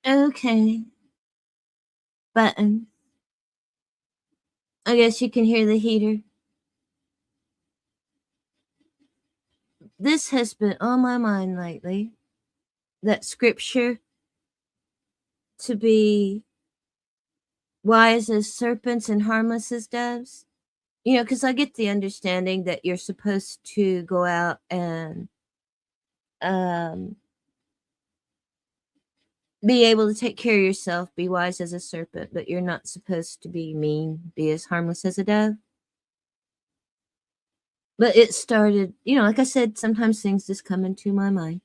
Okay. Button. I guess you can hear the heater. This has been on my mind lately. That scripture to be wise as serpents and harmless as doves. Because I get the understanding that you're supposed to go out and be able to take care of yourself, be wise as a serpent, but you're not supposed to be mean, be as harmless as a dove. But it started, like I said, sometimes things just come into my mind.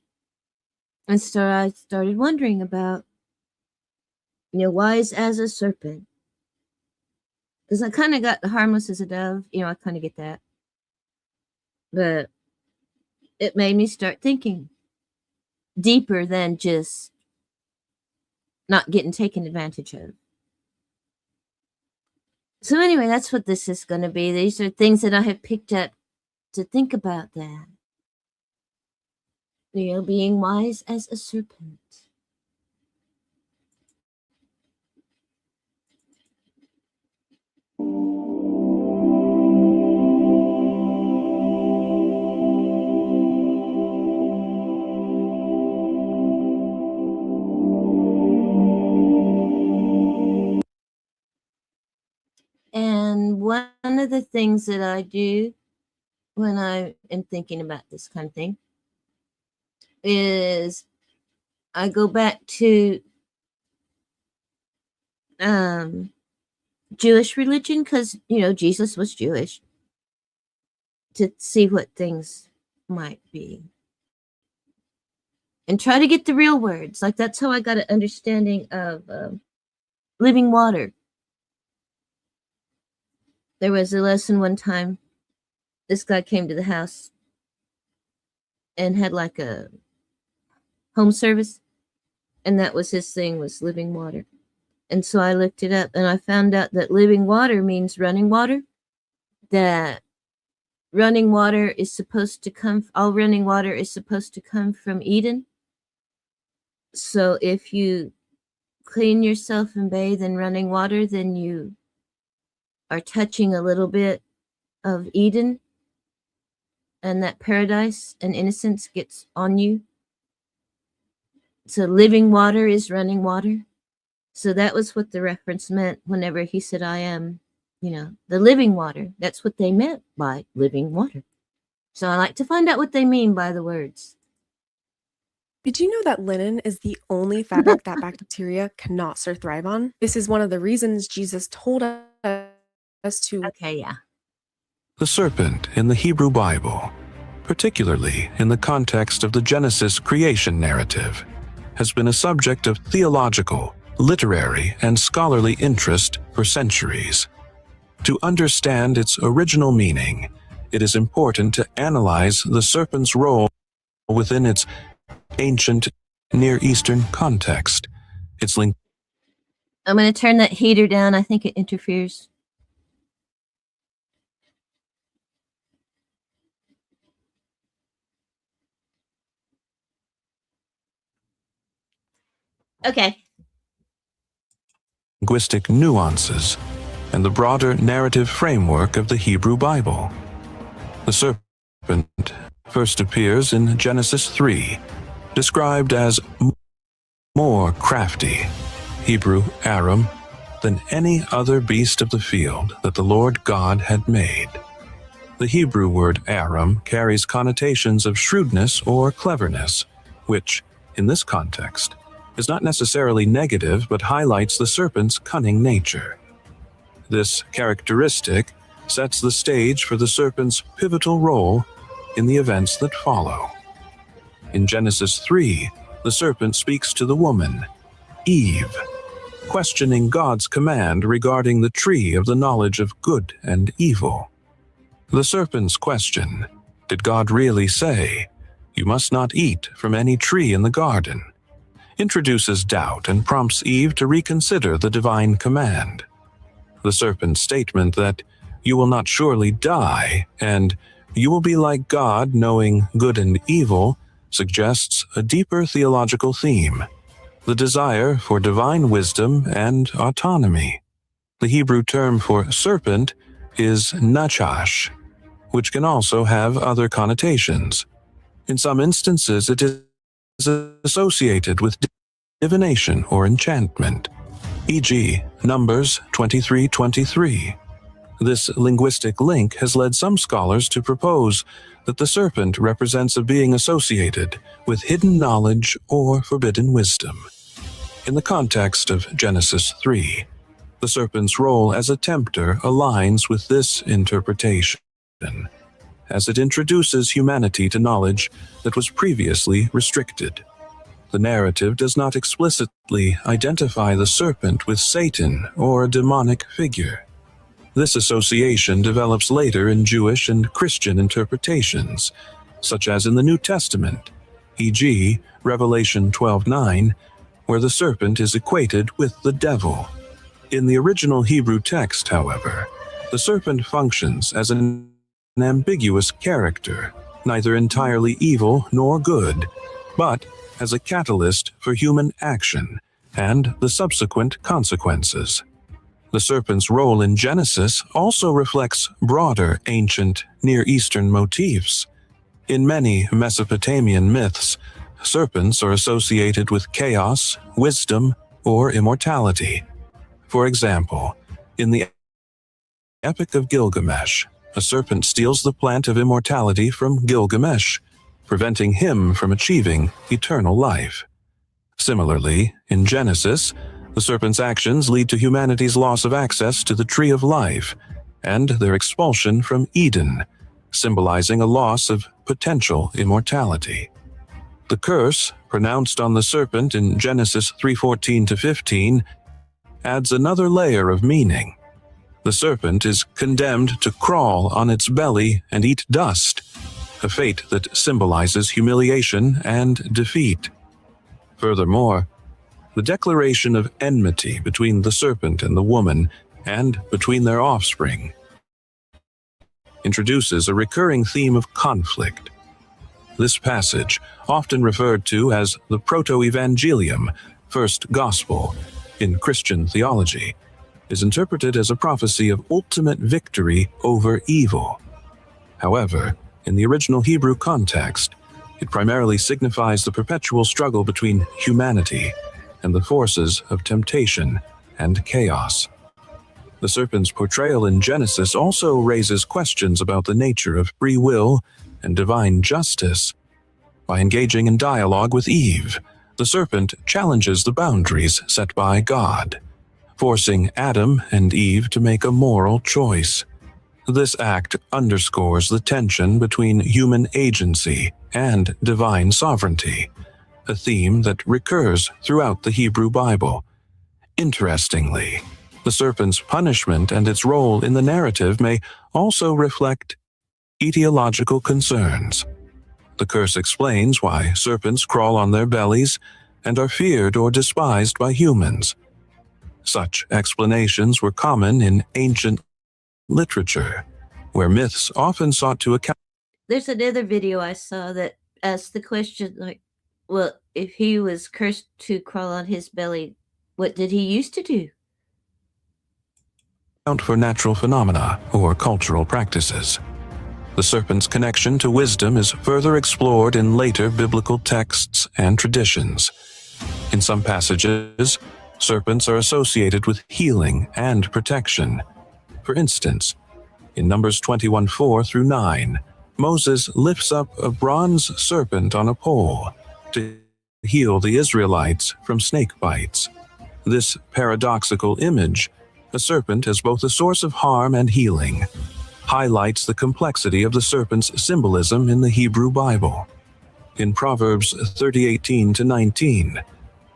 And so I started wondering about, wise as a serpent. Because I kind of got the harmless as a dove, I kind of get that. But it made me start thinking deeper than just not getting taken advantage of. So anyway, that's what this is going to be. These are things that I have picked up to think about that. Being wise as a serpent. And one of the things that I do when I am thinking about this kind of thing is I go back to Jewish religion because, Jesus was Jewish, to see what things might be. And try to get the real words. Like, that's how I got an understanding of living water. There was a lesson one time. This guy came to the house and had like a home service. And that was his thing, was living water. And so I looked it up and I found out that living water means running water. That running water is supposed to come, all running water is supposed to come from Eden. So if you clean yourself and bathe in running water, then you are touching a little bit of Eden, and that paradise and innocence gets on you. So living water is running water. So that was what the reference meant whenever he said, I am, the living water. That's what they meant by living water. So I like to find out what they mean by the words. Did you know that linen is the only fabric that bacteria cannot thrive on? This is one of the reasons Jesus told us to... Okay, yeah. The serpent in the Hebrew Bible, particularly in the context of the Genesis creation narrative, has been a subject of theological, literary, and scholarly interest for centuries. To understand its original meaning, it is important to analyze the serpent's role within its ancient Near Eastern context. Its link. I'm going to turn that heater down. I think it interferes. Okay. Linguistic nuances and the broader narrative framework of the Hebrew Bible. The serpent first appears in Genesis 3, described as more crafty, Hebrew aram, than any other beast of the field that the Lord God had made. The Hebrew word aram carries connotations of shrewdness or cleverness, which, in this context, is not necessarily negative but highlights the serpent's cunning nature. This characteristic sets the stage for the serpent's pivotal role in the events that follow. In Genesis 3, the serpent speaks to the woman, Eve, questioning God's command regarding the tree of the knowledge of good and evil. The serpent's question, did God really say, "You must not eat from any tree in the garden?" introduces doubt and prompts Eve to reconsider the divine command. The serpent's statement that, "You will not surely die," and "You will be like God, knowing good and evil," suggests a deeper theological theme. the desire for divine wisdom and autonomy. The Hebrew term for serpent is nachash, which can also have other connotations. In some instances, it is associated with divination or enchantment, e.g., Numbers 23:23. This linguistic link has led some scholars to propose that the serpent represents a being associated with hidden knowledge or forbidden wisdom. In the context of Genesis 3, the serpent's role as a tempter aligns with this interpretation, as it introduces humanity to knowledge that was previously restricted. The narrative does not explicitly identify the serpent with Satan or a demonic figure. This association develops later in Jewish and Christian interpretations, such as in the New Testament, e.g., Revelation 12:9, where the serpent is equated with the devil. In the original Hebrew text, however, the serpent functions as an ambiguous character, neither entirely evil nor good, but as a catalyst for human action and the subsequent consequences. The serpent's role in Genesis also reflects broader ancient Near Eastern motifs. In many Mesopotamian myths, serpents are associated with chaos, wisdom, or immortality. For example, in the Epic of Gilgamesh, a serpent steals the plant of immortality from Gilgamesh, preventing him from achieving eternal life. Similarly, in Genesis, the serpent's actions lead to humanity's loss of access to the tree of life and their expulsion from Eden, symbolizing a loss of potential immortality. The curse, pronounced on the serpent in Genesis 3:14-15, adds another layer of meaning. The serpent is condemned to crawl on its belly and eat dust, a fate that symbolizes humiliation and defeat. Furthermore, the declaration of enmity between the serpent and the woman, and between their offspring, introduces a recurring theme of conflict. This passage, often referred to as the Proto-Evangelium, first gospel, in Christian theology, is interpreted as a prophecy of ultimate victory over evil. However, in the original Hebrew context, it primarily signifies the perpetual struggle between humanity and the forces of temptation and chaos. The serpent's portrayal in Genesis also raises questions about the nature of free will and divine justice. By engaging in dialogue with Eve, the serpent challenges the boundaries set by God, forcing Adam and Eve to make a moral choice. This act underscores the tension between human agency and divine sovereignty, a theme that recurs throughout the Hebrew Bible. Interestingly, the serpent's punishment and its role in the narrative may also reflect etiological concerns. The curse explains why serpents crawl on their bellies and are feared or despised by humans. Such explanations were common in ancient literature, where myths often sought to account. There's another video I saw that asked the question, like, well, if he was cursed to crawl on his belly, what did he used to do? For natural phenomena or cultural practices. The serpent's connection to wisdom is further explored in later biblical texts and traditions. In some passages, serpents are associated with healing and protection. For instance, in Numbers 21:4-9, Moses lifts up a bronze serpent on a pole to heal the Israelites from snake bites. This paradoxical image, a serpent as both a source of harm and healing, highlights the complexity of the serpent's symbolism in the Hebrew Bible. In Proverbs 30:18-19,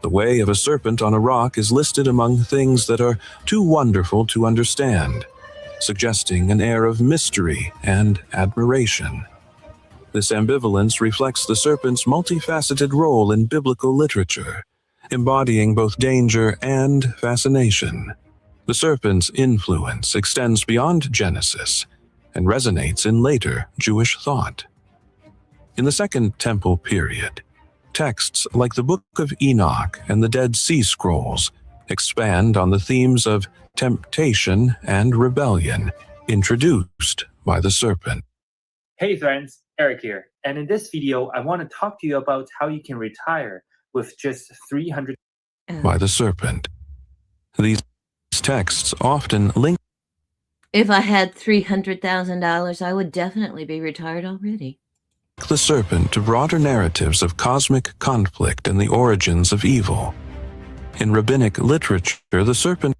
the way of a serpent on a rock is listed among things that are too wonderful to understand, suggesting an air of mystery and admiration. This ambivalence reflects the serpent's multifaceted role in biblical literature, embodying both danger and fascination. The serpent's influence extends beyond Genesis and resonates in later Jewish thought. In the Second Temple period, texts like the Book of Enoch and the Dead Sea Scrolls expand on the themes of temptation and rebellion introduced by the serpent. Hey friends, Eric here, and in this video I want to talk to you about how you can retire with just $300 by the serpent. These texts often link If I had $300,000, I would definitely be retired already. the serpent to broader narratives of cosmic conflict and the origins of evil. In rabbinic literature, the serpent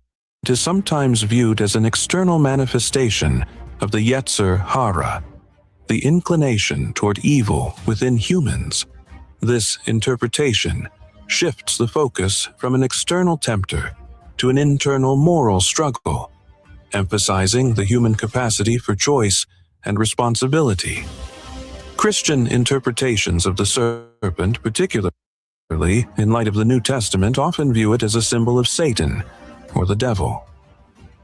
is sometimes viewed as an external manifestation of the Yetzer Hara, the inclination toward evil within humans. This interpretation shifts the focus from an external tempter to an internal moral struggle, emphasizing the human capacity for choice and responsibility. Christian interpretations of the serpent, particularly in light of the New Testament, often view it as a symbol of Satan or the devil.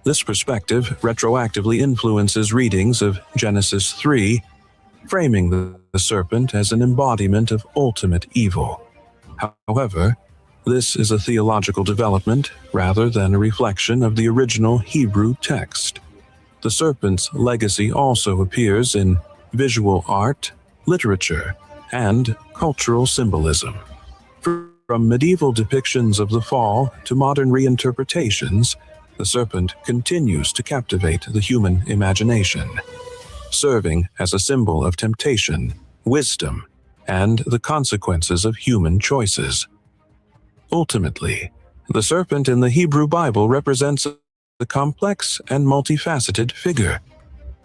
This perspective retroactively influences readings of Genesis 3, framing the serpent as an embodiment of ultimate evil. However, this is a theological development rather than a reflection of the original Hebrew text. The serpent's legacy also appears in visual art, literature, and cultural symbolism. From medieval depictions of the fall to modern reinterpretations, the serpent continues to captivate the human imagination, serving as a symbol of temptation, wisdom, and the consequences of human choices. Ultimately, the serpent in the Hebrew Bible represents a complex and multifaceted figure.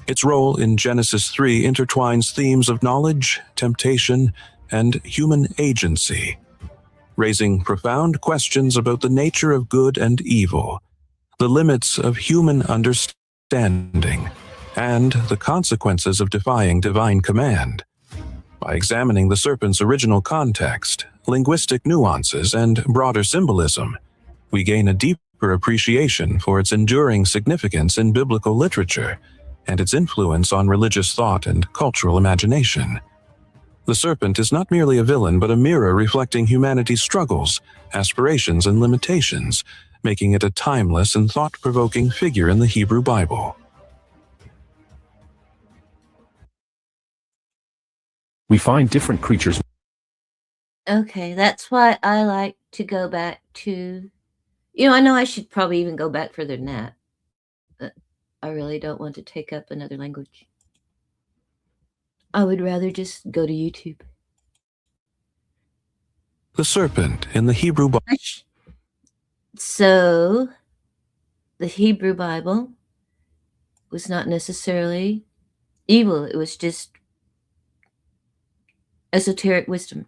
Its role in Genesis 3 intertwines themes of knowledge, temptation, and human agency, raising profound questions about the nature of good and evil, the limits of human understanding, and the consequences of defying divine command. By examining the serpent's original context, linguistic nuances, and broader symbolism, we gain a deeper appreciation for its enduring significance in biblical literature and its influence on religious thought and cultural imagination. The serpent is not merely a villain, but a mirror reflecting humanity's struggles, aspirations, and limitations, making it a timeless and thought-provoking figure in the Hebrew Bible. We find different creatures. Okay, that's why I like to go back to, I know I should probably even go back further than that, but I really don't want to take up another language. I would rather just go to YouTube. The serpent in the Hebrew Bible. So, the Hebrew Bible was not necessarily evil. It was just esoteric wisdom.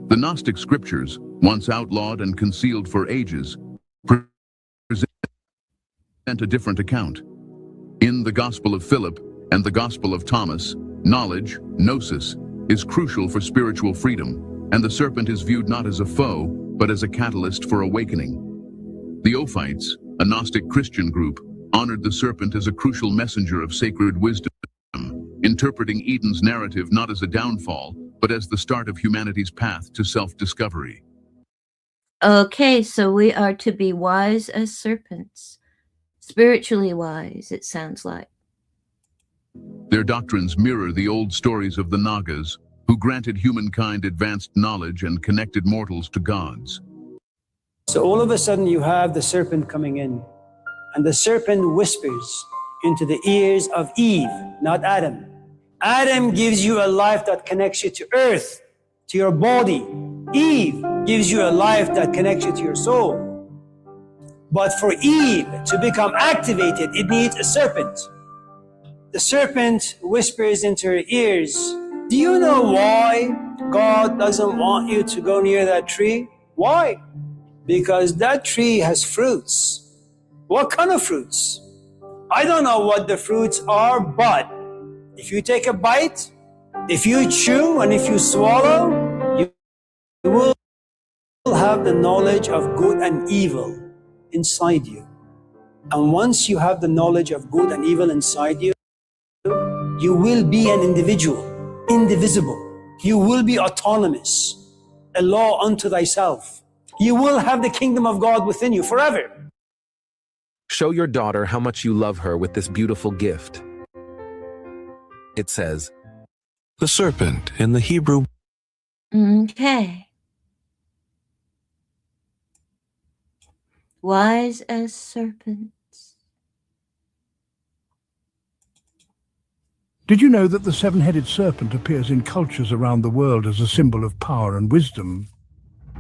The Gnostic scriptures, once outlawed and concealed for ages, present a different account. In the Gospel of Philip and the Gospel of Thomas, knowledge, gnosis, is crucial for spiritual freedom, and the serpent is viewed not as a foe, but as a catalyst for awakening. The Ophites, a Gnostic Christian group, honored the serpent as a crucial messenger of sacred wisdom, interpreting Eden's narrative not as a downfall, but as the start of humanity's path to self-discovery. Okay, so we are to be wise as serpents. Spiritually wise, it sounds like. Their doctrines mirror the old stories of the Nagas, who granted humankind advanced knowledge and connected mortals to gods. So all of a sudden you have the serpent coming in, and the serpent whispers into the ears of Eve, not Adam. Adam gives you a life that connects you to earth, to your body. Eve gives you a life that connects you to your soul. But for Eve to become activated, it needs a serpent. The serpent whispers into her ears, do you know why God doesn't want you to go near that tree? Why? Because that tree has fruits. What kind of fruits? I don't know what the fruits are, but if you take a bite, if you chew, and if you swallow, you will have the knowledge of good and evil inside you. And once you have the knowledge of good and evil inside you, you will be an individual, indivisible. You will be autonomous, a law unto thyself. You will have the kingdom of God within you forever. Show your daughter how much you love her with this beautiful gift. It says, The serpent in the Hebrew. Okay. Wise as serpents. Did you know that the seven-headed serpent appears in cultures around the world as a symbol of power and wisdom?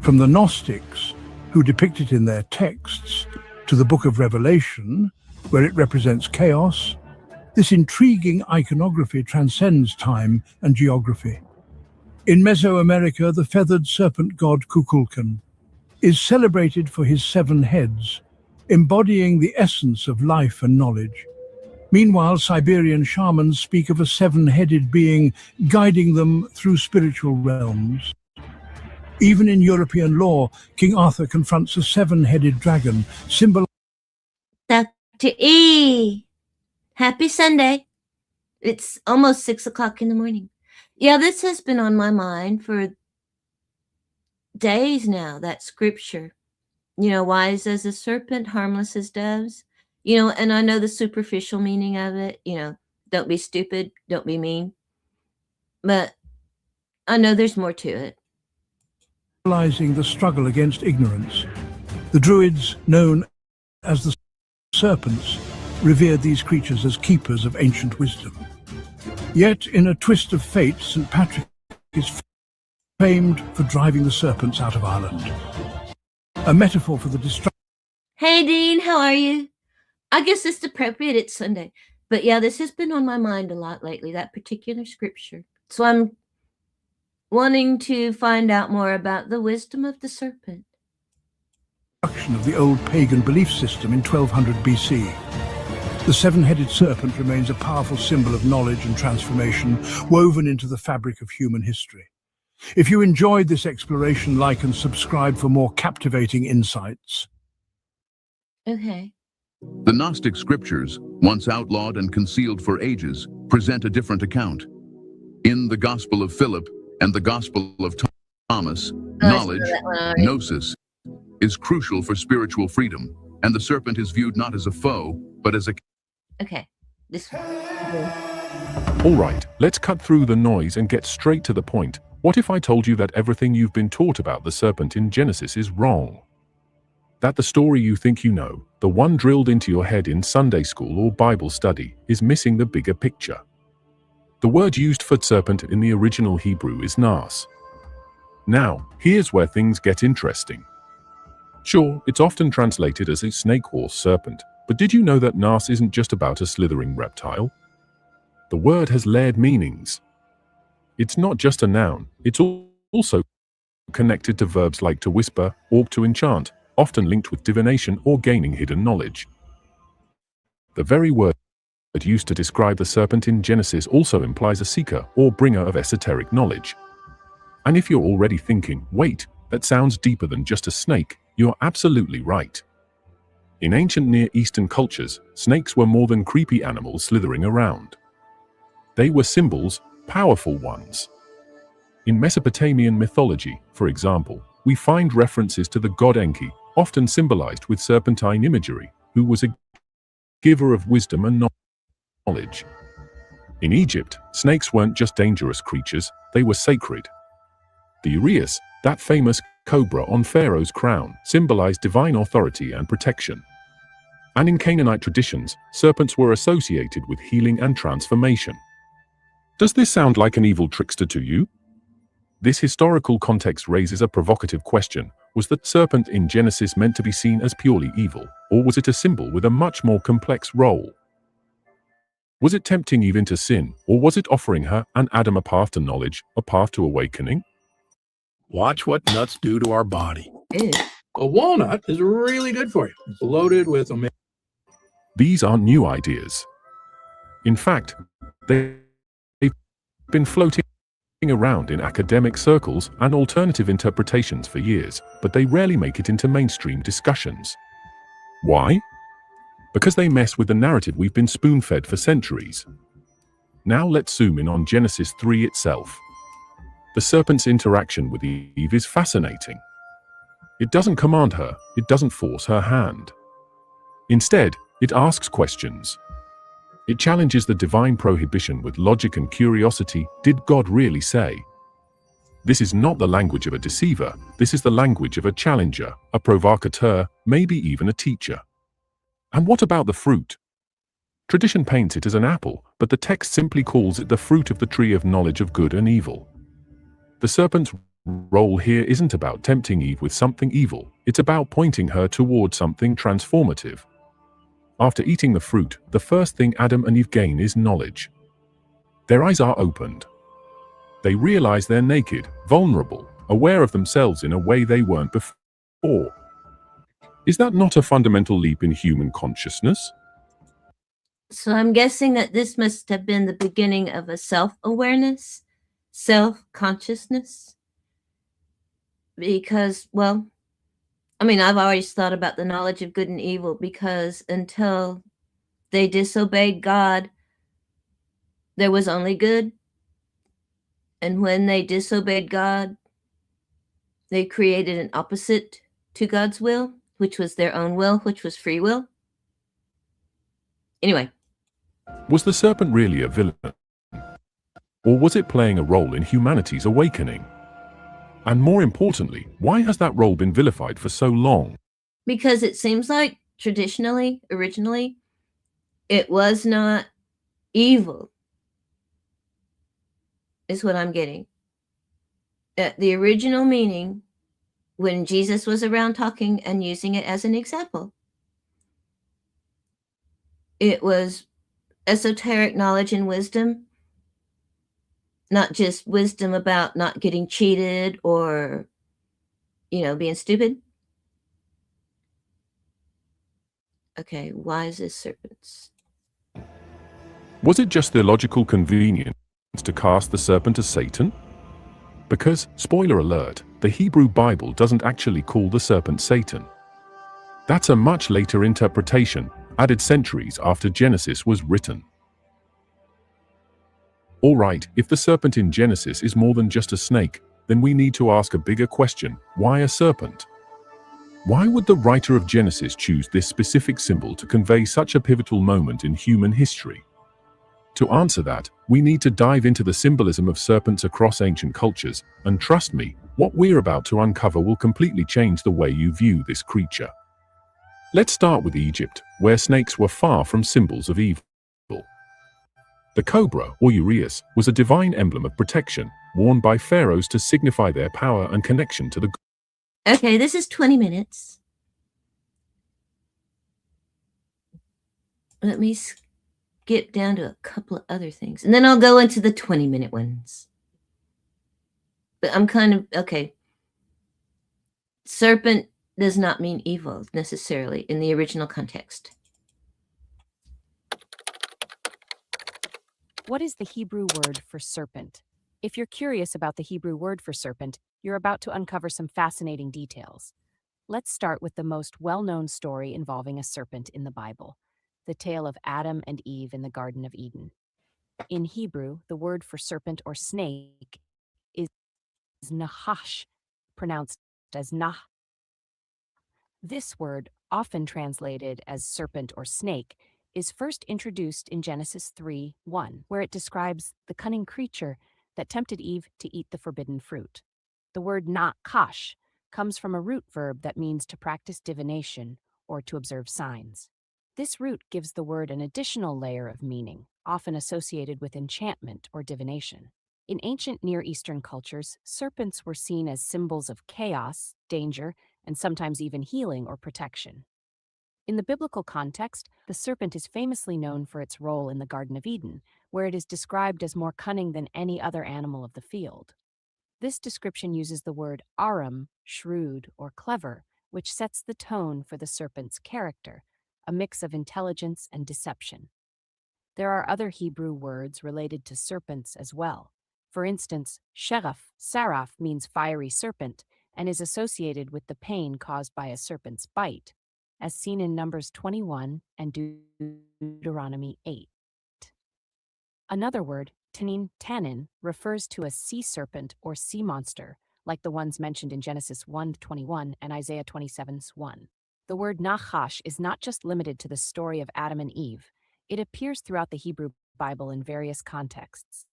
From the Gnostics, who depict it in their texts, to the Book of Revelation, where it represents chaos, this intriguing iconography transcends time and geography. In Mesoamerica, the feathered serpent god Kukulkan is celebrated for his 7 heads, embodying the essence of life and knowledge. Meanwhile, Siberian shamans speak of a 7-headed being guiding them through spiritual realms. Even in European lore, King Arthur confronts a 7-headed dragon, symbolizing Dr. E. Happy Sunday. It's almost 6 o'clock in the morning. Yeah, this has been on my mind for days now, that scripture. You know, wise as a serpent, harmless as doves. You know, and I know the superficial meaning of it. You know, don't be stupid, don't be mean. But I know there's more to it. the struggle against ignorance. The Druids, known as the serpents, revered these creatures as keepers of ancient wisdom. Yet, in a twist of fate, St. Patrick is famed for driving the serpents out of Ireland. A metaphor for the destruction. Hey, Dean, how are you? I guess it's appropriate, it's Sunday. But yeah, this has been on my mind a lot lately, that particular scripture. So I'm wanting to find out more about the wisdom of the serpent. Of the old pagan belief system in 1200 BC. The 7-headed serpent remains a powerful symbol of knowledge and transformation woven into the fabric of human history. If you enjoyed this exploration, like and subscribe for more captivating insights. Okay. The Gnostic scriptures, once outlawed and concealed for ages, present a different account. In the Gospel of Philip and the Gospel of Thomas, knowledge, gnosis, is crucial for spiritual freedom, and the serpent is viewed not as a foe, but as a... Okay. This one. All right, let's cut through the noise and get straight to the point. What if I told you that everything you've been taught about the serpent in Genesis is wrong? That the story you think you know, the one drilled into your head in Sunday school or Bible study, is missing the bigger picture. The word used for serpent in the original Hebrew is nas. Now, here's where things get interesting. Sure, it's often translated as a snake or serpent, but did you know that nas isn't just about a slithering reptile? The word has layered meanings. It's not just a noun, it's also connected to verbs like to whisper or to enchant, often linked with divination or gaining hidden knowledge. The very word used to describe the serpent in Genesis also implies a seeker or bringer of esoteric knowledge. And if you're already thinking, wait, that sounds deeper than just a snake, you're absolutely right. In ancient Near Eastern cultures, snakes were more than creepy animals slithering around. They were symbols, powerful ones. In Mesopotamian mythology, for example, we find references to the god Enki, often symbolized with serpentine imagery, who was a giver of wisdom and knowledge. In Egypt, snakes weren't just dangerous creatures, they were sacred. The uraeus, that famous cobra on Pharaoh's crown, symbolized divine authority and protection. And in Canaanite traditions, serpents were associated with healing and transformation. Does this sound like an evil trickster to you? This historical context raises a provocative question. Was the serpent in Genesis meant to be seen as purely evil, or was it a symbol with a much more complex role? Was it tempting Eve into sin, or was it offering her and Adam a path to knowledge, a path to awakening? Watch what nuts do to our body. Ew. A walnut is really good for you. It's loaded with omega. These aren't new ideas. In fact, they've been floating around in academic circles and alternative interpretations for years, but they rarely make it into mainstream discussions. Why? Because they mess with the narrative we've been spoon-fed for centuries. Now let's zoom in on Genesis 3 itself. The serpent's interaction with Eve is fascinating. It doesn't command her, it doesn't force her hand. Instead, it asks questions. It challenges the divine prohibition with logic and curiosity. Did God really say? This is not the language of a deceiver, this is the language of a challenger, a provocateur, maybe even a teacher. And what about the fruit? Tradition paints it as an apple, but the text simply calls it the fruit of the tree of knowledge of good and evil. The serpent's role here isn't about tempting Eve with something evil, it's about pointing her toward something transformative. After eating the fruit, the first thing Adam and Eve gain is knowledge. Their eyes are opened. They realize they're naked, vulnerable, aware of themselves in a way they weren't before. Is that not a fundamental leap in human consciousness? So I'm guessing that this must have been the beginning of a self-awareness, self-consciousness. Because, well, I mean, I've always thought about the knowledge of good and evil, because until they disobeyed God, there was only good. And when they disobeyed God, they created an opposite to God's will, which was their own will, which was free will. Anyway. Was the serpent really a villain? Or was it playing a role in humanity's awakening? And more importantly, why has that role been vilified for so long? Because it seems like traditionally, originally, it was not evil, is what I'm getting. The original meaning, when Jesus was around talking and using it as an example, it was esoteric knowledge and wisdom, not just wisdom about not getting cheated or, being stupid. Okay, why is this serpents? Was it just theological convenience to cast the serpent as Satan? Because, spoiler alert, the Hebrew Bible doesn't actually call the serpent Satan. That's a much later interpretation, added centuries after Genesis was written. Alright, if the serpent in Genesis is more than just a snake, then we need to ask a bigger question: why a serpent? Why would the writer of Genesis choose this specific symbol to convey such a pivotal moment in human history? To answer that, we need to dive into the symbolism of serpents across ancient cultures, and trust me, what we're about to uncover will completely change the way you view this creature. Let's start with Egypt, where snakes were far from symbols of evil. The cobra, or uraeus, was a divine emblem of protection, worn by pharaohs to signify their power and connection to the gods. Okay, this is 20 minutes. Let me skip down to a couple of other things, and then I'll go into the 20-minute ones. But I'm kind of, okay. Serpent does not mean evil necessarily in the original context. What is the Hebrew word for serpent? If you're curious about the Hebrew word for serpent, you're about to uncover some fascinating details. Let's start with the most well-known story involving a serpent in the Bible, the tale of Adam and Eve in the Garden of Eden. In Hebrew, the word for serpent or snake is nahash, pronounced as nah. This word, often translated as serpent or snake, is first introduced in Genesis 3:1, where it describes the cunning creature that tempted Eve to eat the forbidden fruit. The word nakash comes from a root verb that means to practice divination or to observe signs. This root gives the word an additional layer of meaning, often associated with enchantment or divination. In ancient Near Eastern cultures, serpents were seen as symbols of chaos, danger, and sometimes even healing or protection. In the biblical context, the serpent is famously known for its role in the Garden of Eden, where it is described as more cunning than any other animal of the field. This description uses the word arum, shrewd, or clever, which sets the tone for the serpent's character, a mix of intelligence and deception. There are other Hebrew words related to serpents as well. For instance, saraf means fiery serpent and is associated with the pain caused by a serpent's bite, as seen in Numbers 21 and Deuteronomy 8. Another word, Tannin refers to a sea serpent or sea monster, like the ones mentioned in Genesis 1:21 and Isaiah 27:1. The word nachash is not just limited to the story of Adam and Eve. It appears throughout the Hebrew Bible in various contexts.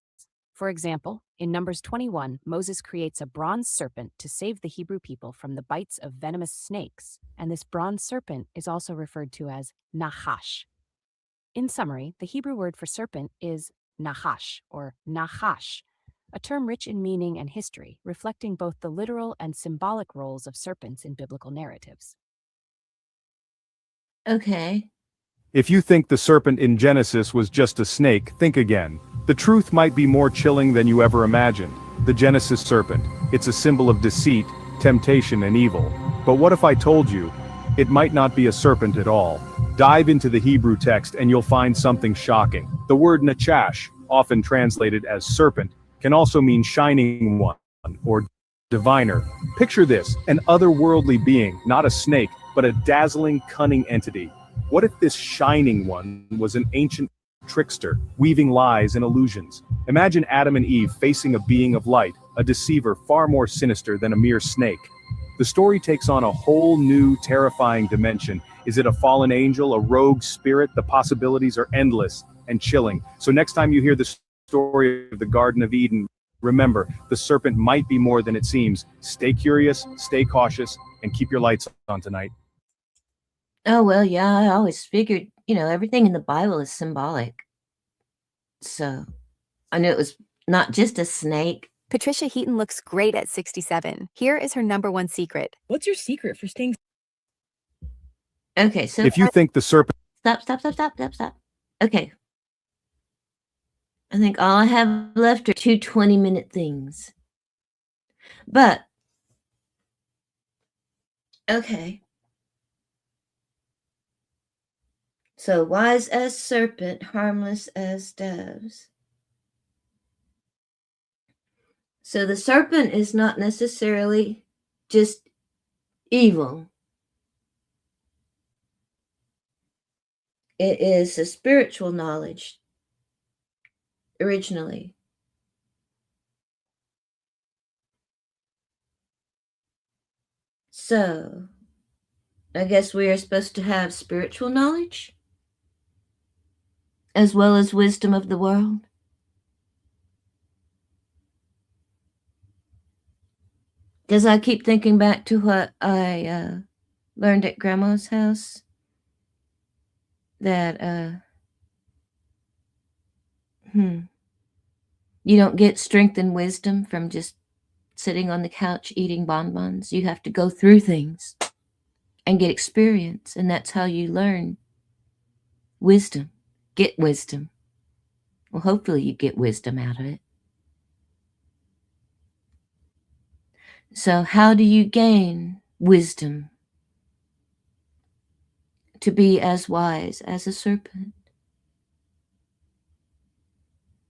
For example, in Numbers 21, Moses creates a bronze serpent to save the Hebrew people from the bites of venomous snakes, and this bronze serpent is also referred to as nachash. In summary, the Hebrew word for serpent is nachash or nachash, a term rich in meaning and history, reflecting both the literal and symbolic roles of serpents in biblical narratives. Okay. If you think the serpent in Genesis was just a snake, think again. The truth might be more chilling than you ever imagined. The Genesis serpent, it's a symbol of deceit, temptation, and evil. But what if I told you, it might not be a serpent at all? Dive into the Hebrew text and you'll find something shocking. The word nachash, often translated as serpent, can also mean shining one, or diviner. Picture this, an otherworldly being, not a snake, but a dazzling, cunning entity. What if this shining one was an ancient trickster, weaving lies and illusions? Imagine Adam and Eve facing a being of light, a deceiver far more sinister than a mere snake. The story takes on a whole new, terrifying dimension. Is it a fallen angel, a rogue spirit? The possibilities are endless and chilling. So next time you hear the story of the Garden of Eden, remember, the serpent might be more than it seems. Stay curious, stay cautious, and keep your lights on tonight. Oh, well, yeah, I always figured, everything in the Bible is symbolic. So I knew it was not just a snake. Patricia Heaton looks great at 67. Here is her #1 secret. What's your secret for staying? Okay, so if you think the serpent... Stop. Okay. I think all I have left are 2 20-minute things. But, okay. So wise as serpent, harmless as doves. So the serpent is not necessarily just evil. It is a spiritual knowledge originally. So, I guess we are supposed to have spiritual knowledge as well as wisdom of the world. Because I keep thinking back to what I learned at Grandma's house, that you don't get strength and wisdom from just sitting on the couch eating bonbons. You have to go through things and get experience, and that's how you learn wisdom, get wisdom. Well, hopefully you get wisdom out of it. So how do you gain wisdom to be as wise as a serpent?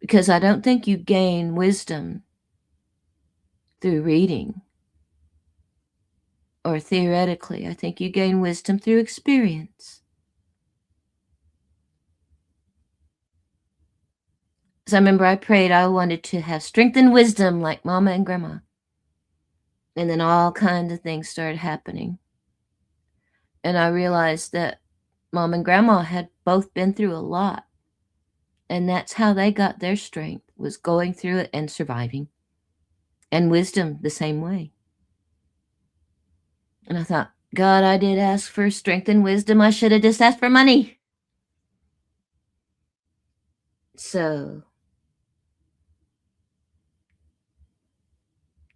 Because I don't think you gain wisdom through reading or theoretically. I think you gain wisdom through experience. So I remember I prayed I wanted to have strength and wisdom like Mama and Grandma. And then all kinds of things started happening. And I realized that Mom and Grandma had both been through a lot. And that's how they got their strength, was going through it and surviving. And wisdom the same way. And I thought, God, I did ask for strength and wisdom. I should have just asked for money. So,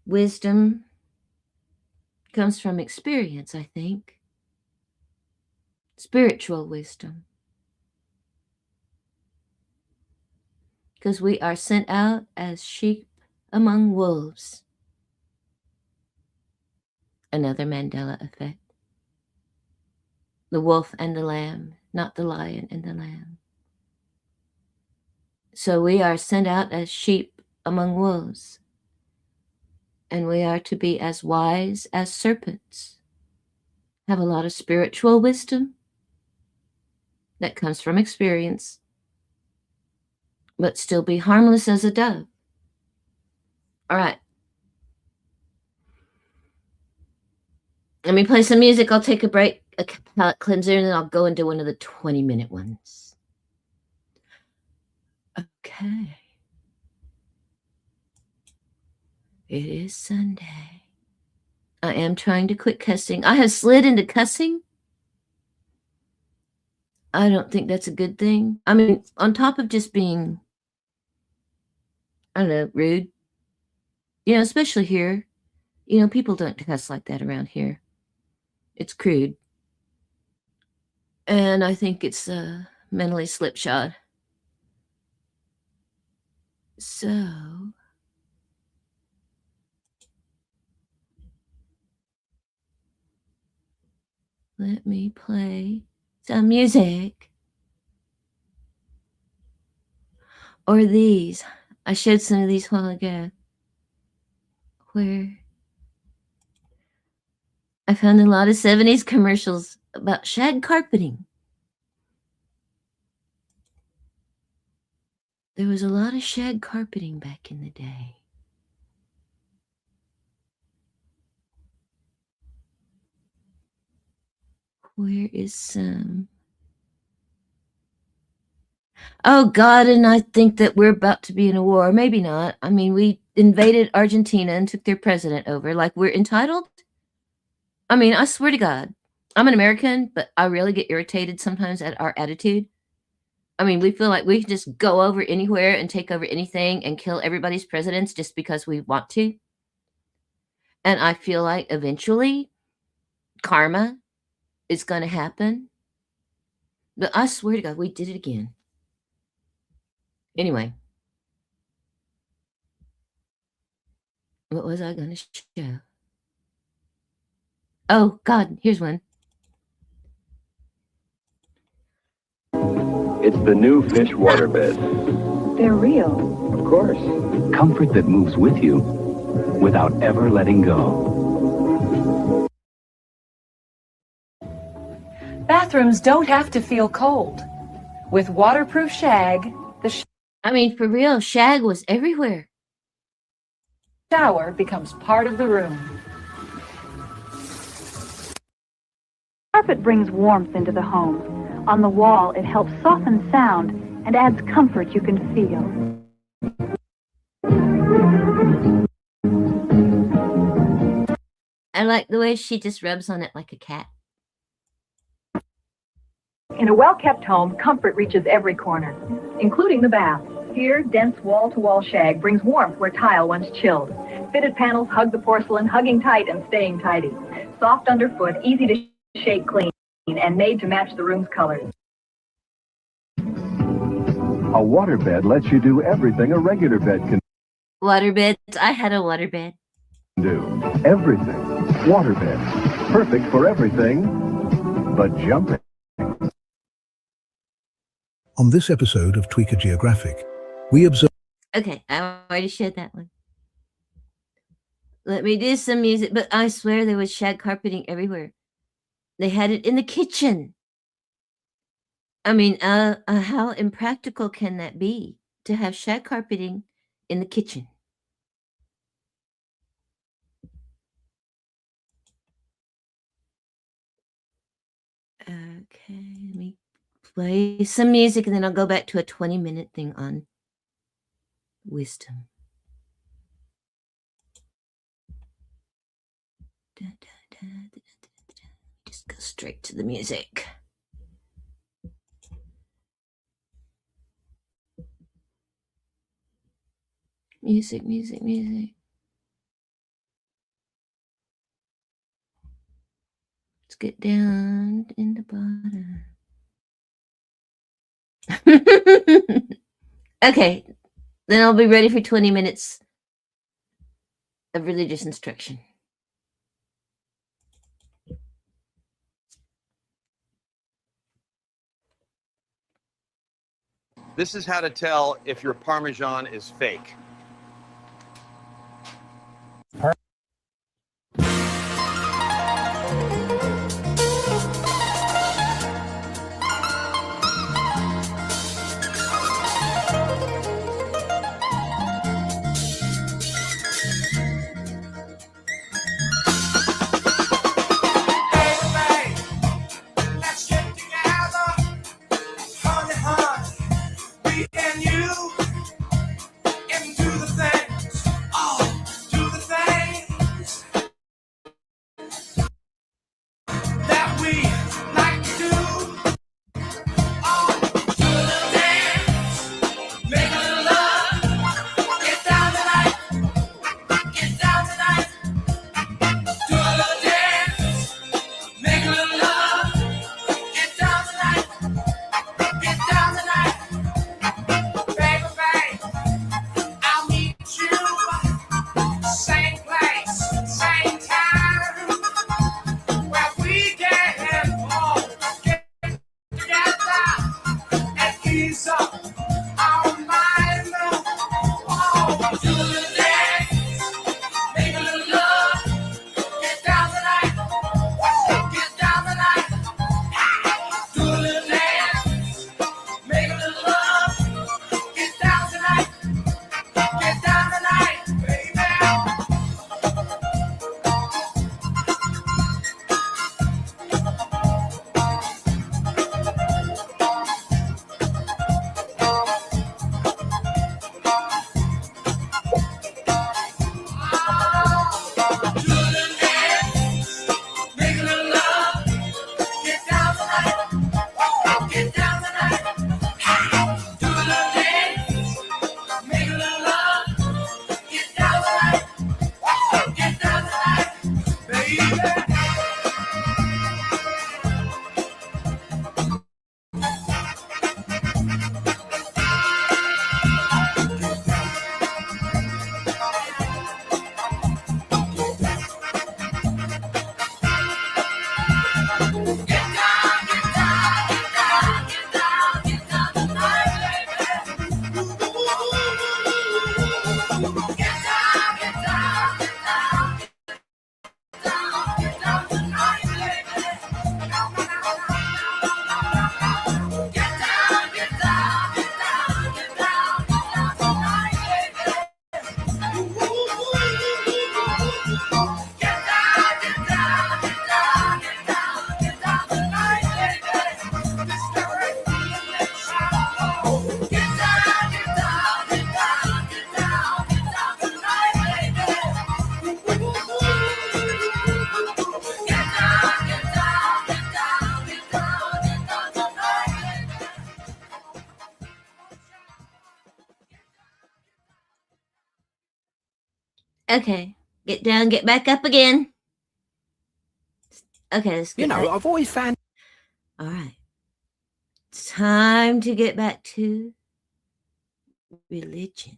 wisdom comes from experience, I think. Spiritual wisdom. Because we are sent out as sheep among wolves. Another Mandela effect. The wolf and the lamb, not the lion and the lamb. So we are sent out as sheep among wolves. And we are to be as wise as serpents. Have a lot of spiritual wisdom that comes from experience. but still be harmless as a dove. All right. Let me play some music. I'll take a break, a palate cleanser, and then I'll go into one of the 20-minute ones. Okay. It is Sunday. I am trying to quit cussing. I have slid into cussing. I don't think that's a good thing. I mean, on top of just being, I don't know, rude, especially here, people don't cuss like that around here. It's crude. And I think it's mentally slipshod. So, let me play some music. Or these. I showed some of these a while ago. Where I found a lot of 70s commercials about shag carpeting. There was a lot of shag carpeting back in the day. Where is some? Oh, God, and I think that we're about to be in a war. Maybe not. I mean, we invaded Argentina and took their president over. Like, we're entitled? I mean, I swear to God, I'm an American, but I really get irritated sometimes at our attitude. I mean, we feel like we can just go over anywhere and take over anything and kill everybody's presidents just because we want to. And I feel like eventually karma is going to happen. But I swear to God, we did it again. Anyway. What was I going to show? Oh, God, here's one. It's the new fish waterbed. They're real. Of course. Comfort that moves with you without ever letting go. Bathrooms don't have to feel cold. With waterproof shag, I mean, for real, shag was everywhere. Shower becomes part of the room. Carpet brings warmth into the home. On the wall, it helps soften sound and adds comfort you can feel. I like the way she just rubs on it like a cat. In a well-kept home, comfort reaches every corner, including the bath. Here, dense wall-to-wall shag brings warmth where tile once chilled. Fitted panels hug the porcelain, hugging tight and staying tidy. Soft underfoot, easy to shake clean, and made to match the room's colors. A waterbed lets you do everything a regular bed can Waterbeds. I had a waterbed. do. Everything. Waterbed. Perfect for everything but jumping. On this episode of Tweaker Geographic, we observe... Okay, I already showed that one. Let me do some music, but I swear there was shag carpeting everywhere. They had it in the kitchen. I mean, how impractical can that be to have shag carpeting in the kitchen? Okay, let me play some music and then I'll go back to a 20-minute thing on wisdom. Just go straight to the music. Music, music, music. Let's get down in the bottom. Okay, then I'll be ready for 20 minutes of religious instruction. This is how to tell if your Parmesan is fake. Okay, get down, get back up again. Okay, let's get back. I've always found... All right. It's time to get back to religion.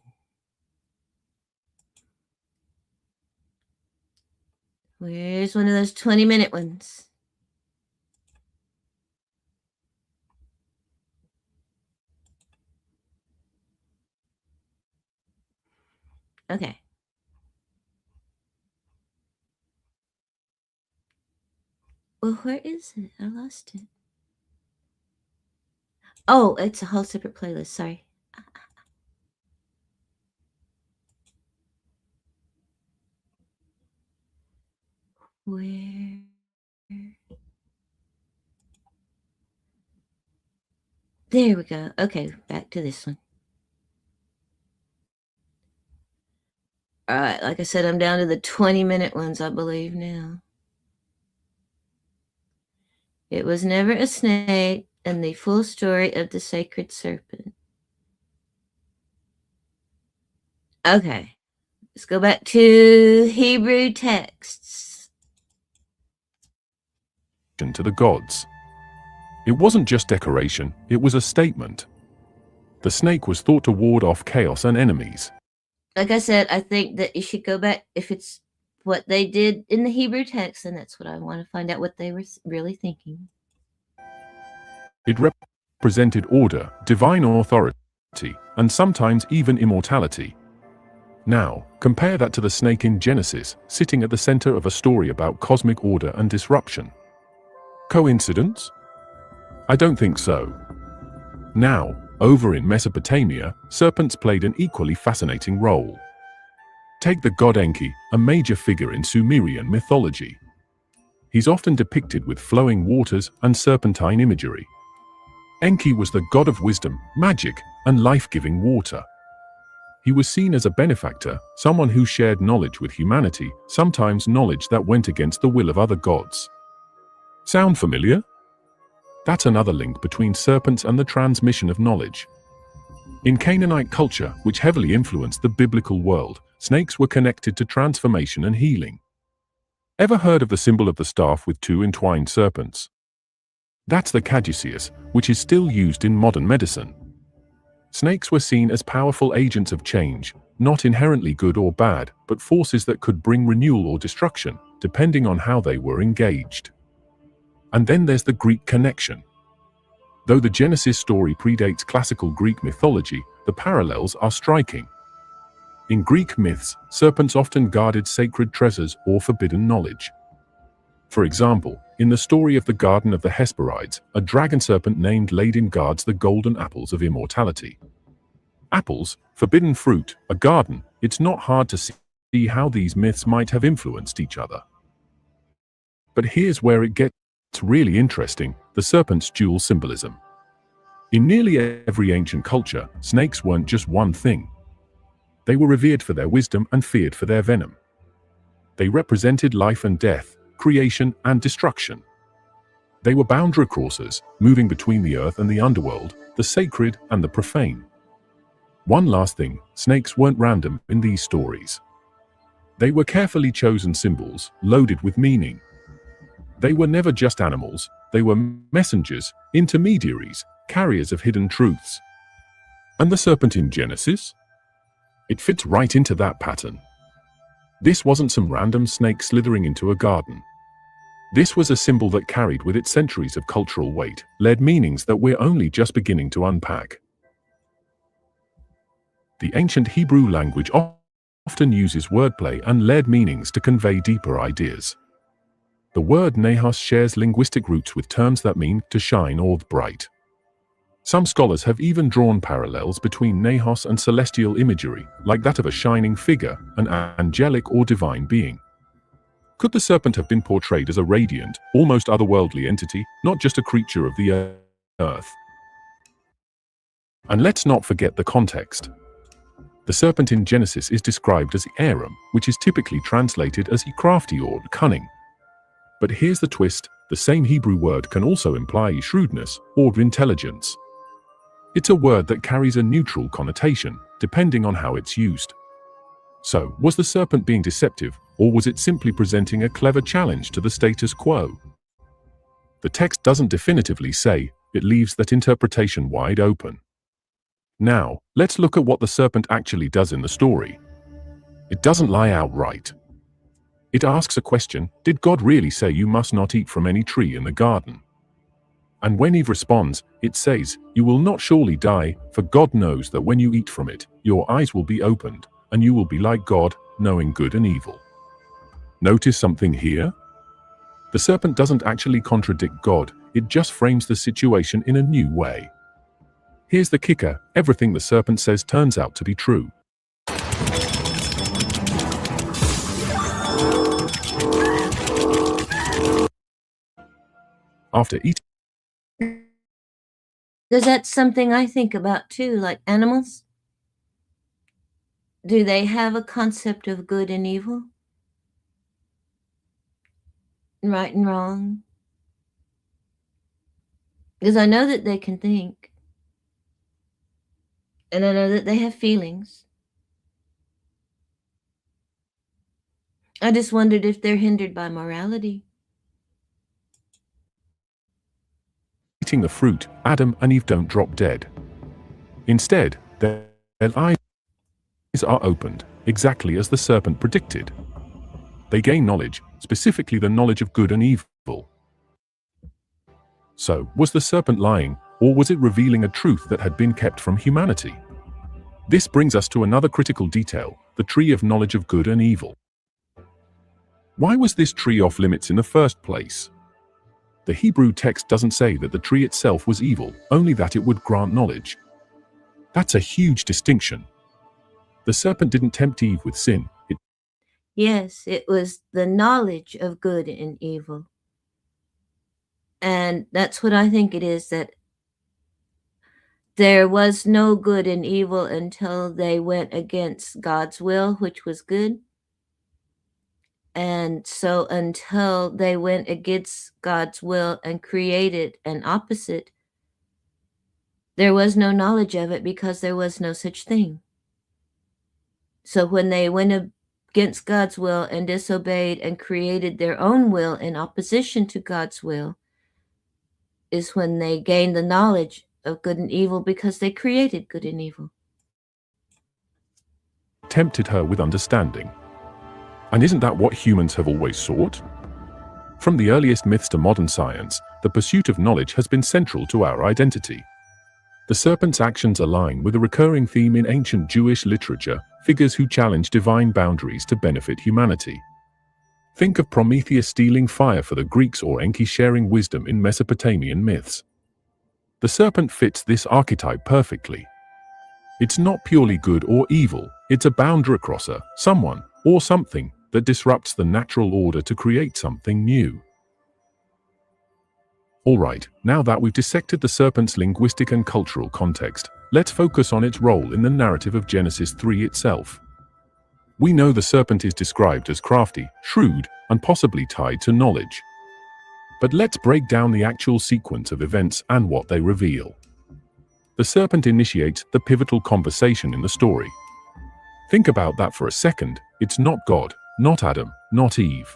Where's one of those 20-minute ones? Okay. Well, where is it? I lost it. Oh, it's a whole separate playlist. Sorry. Where? There we go. Okay, back to this one. All right, like I said, I'm down to the 20-minute ones, I believe, now. It was never a snake, and the full story of the sacred serpent. Okay, let's go back to Hebrew texts. To the gods. It wasn't just decoration, it was a statement. The snake was thought to ward off chaos and enemies. Like I said, I think that you should go back, if it's what they did in the Hebrew text, and that's what I want to find out what they were really thinking. It represented order, divine authority, and sometimes even immortality. Now, compare that to the snake in Genesis, sitting at the center of a story about cosmic order and disruption. Coincidence? I don't think so. Now, over in Mesopotamia, serpents played an equally fascinating role. Take the god Enki, a major figure in Sumerian mythology. He's often depicted with flowing waters and serpentine imagery. Enki was the god of wisdom, magic, and life-giving water. He was seen as a benefactor, someone who shared knowledge with humanity, sometimes knowledge that went against the will of other gods. Sound familiar? That's another link between serpents and the transmission of knowledge. In Canaanite culture, which heavily influenced the biblical world, snakes were connected to transformation and healing. Ever heard of the symbol of the staff with two entwined serpents? That's the caduceus, which is still used in modern medicine. Snakes were seen as powerful agents of change, not inherently good or bad, but forces that could bring renewal or destruction, depending on how they were engaged. And then there's the Greek connection. Though the Genesis story predates classical Greek mythology, the parallels are striking. In Greek myths, serpents often guarded sacred treasures or forbidden knowledge. For example, in the story of the Garden of the Hesperides, a dragon serpent named Ladin guards the golden apples of immortality. Apples, forbidden fruit, a garden, it's not hard to see how these myths might have influenced each other. But here's where it gets really interesting, the serpent's dual symbolism. In nearly every ancient culture, snakes weren't just one thing. They were revered for their wisdom and feared for their venom. They represented life and death, creation and destruction. They were boundary crossers, moving between the earth and the underworld, the sacred and the profane. One last thing, snakes weren't random in these stories. They were carefully chosen symbols, loaded with meaning. They were never just animals, they were messengers, intermediaries, carriers of hidden truths. And the serpent in Genesis? It fits right into that pattern. This wasn't some random snake slithering into a garden. This was a symbol that carried with it centuries of cultural weight, led meanings that we're only just beginning to unpack. The ancient Hebrew language often uses wordplay and layered meanings to convey deeper ideas. The word nahas shares linguistic roots with terms that mean to shine or bright. Some scholars have even drawn parallels between nahas and celestial imagery, like that of a shining figure, an angelic or divine being. Could the serpent have been portrayed as a radiant, almost otherworldly entity, not just a creature of the earth? And let's not forget the context. The serpent in Genesis is described as Aram, which is typically translated as crafty or cunning. But here's the twist, the same Hebrew word can also imply shrewdness or intelligence. It's a word that carries a neutral connotation, depending on how it's used. So, was the serpent being deceptive, or was it simply presenting a clever challenge to the status quo? The text doesn't definitively say, it leaves that interpretation wide open. Now, let's look at what the serpent actually does in the story. It doesn't lie outright. It asks a question: did God really say you must not eat from any tree in the garden? And when Eve responds, it says, you will not surely die, for God knows that when you eat from it, your eyes will be opened, and you will be like God, knowing good and evil. Notice something here? The serpent doesn't actually contradict God, it just frames the situation in a new way. Here's the kicker: everything the serpent says turns out to be true. After eating, Because that's something I think about too, like animals. Do they have a concept of good and evil? Right and wrong? Because I know that they can think. And I know that they have feelings. I just wondered if they're hindered by morality. eating the fruit, Adam and Eve don't drop dead. Instead, their eyes are opened, exactly as the serpent predicted. They gain knowledge, specifically the knowledge of good and evil. So, was the serpent lying, or was it revealing a truth that had been kept from humanity? This brings us to another critical detail: the tree of knowledge of good and evil. Why was this tree off limits in the first place? The Hebrew text doesn't say that the tree itself was evil, only that it would grant knowledge. That's a huge distinction. The serpent didn't tempt Eve with sin. Yes, it was the knowledge of good and evil. And that's what I think it is, that there was no good and evil until they went against God's will, which was good. And so until they went against God's will and created an opposite, there was no knowledge of it because there was no such thing. So when they went against God's will and disobeyed and created their own will in opposition to God's will, is when they gained the knowledge of good and evil, because they created good and evil. Tempted her with understanding. And isn't that what humans have always sought? From the earliest myths to modern science, the pursuit of knowledge has been central to our identity. The serpent's actions align with a recurring theme in ancient Jewish literature: figures who challenge divine boundaries to benefit humanity. Think of Prometheus stealing fire for the Greeks, or Enki sharing wisdom in Mesopotamian myths. The serpent fits this archetype perfectly. It's not purely good or evil, it's a boundary crosser, someone, or something, that disrupts the natural order to create something new. Alright, now that we've dissected the serpent's linguistic and cultural context, let's focus on its role in the narrative of Genesis 3 itself. We know the serpent is described as crafty, shrewd, and possibly tied to knowledge. But let's break down the actual sequence of events and what they reveal. The serpent initiates the pivotal conversation in the story. Think about that for a second. It's not God, not Adam, not Eve.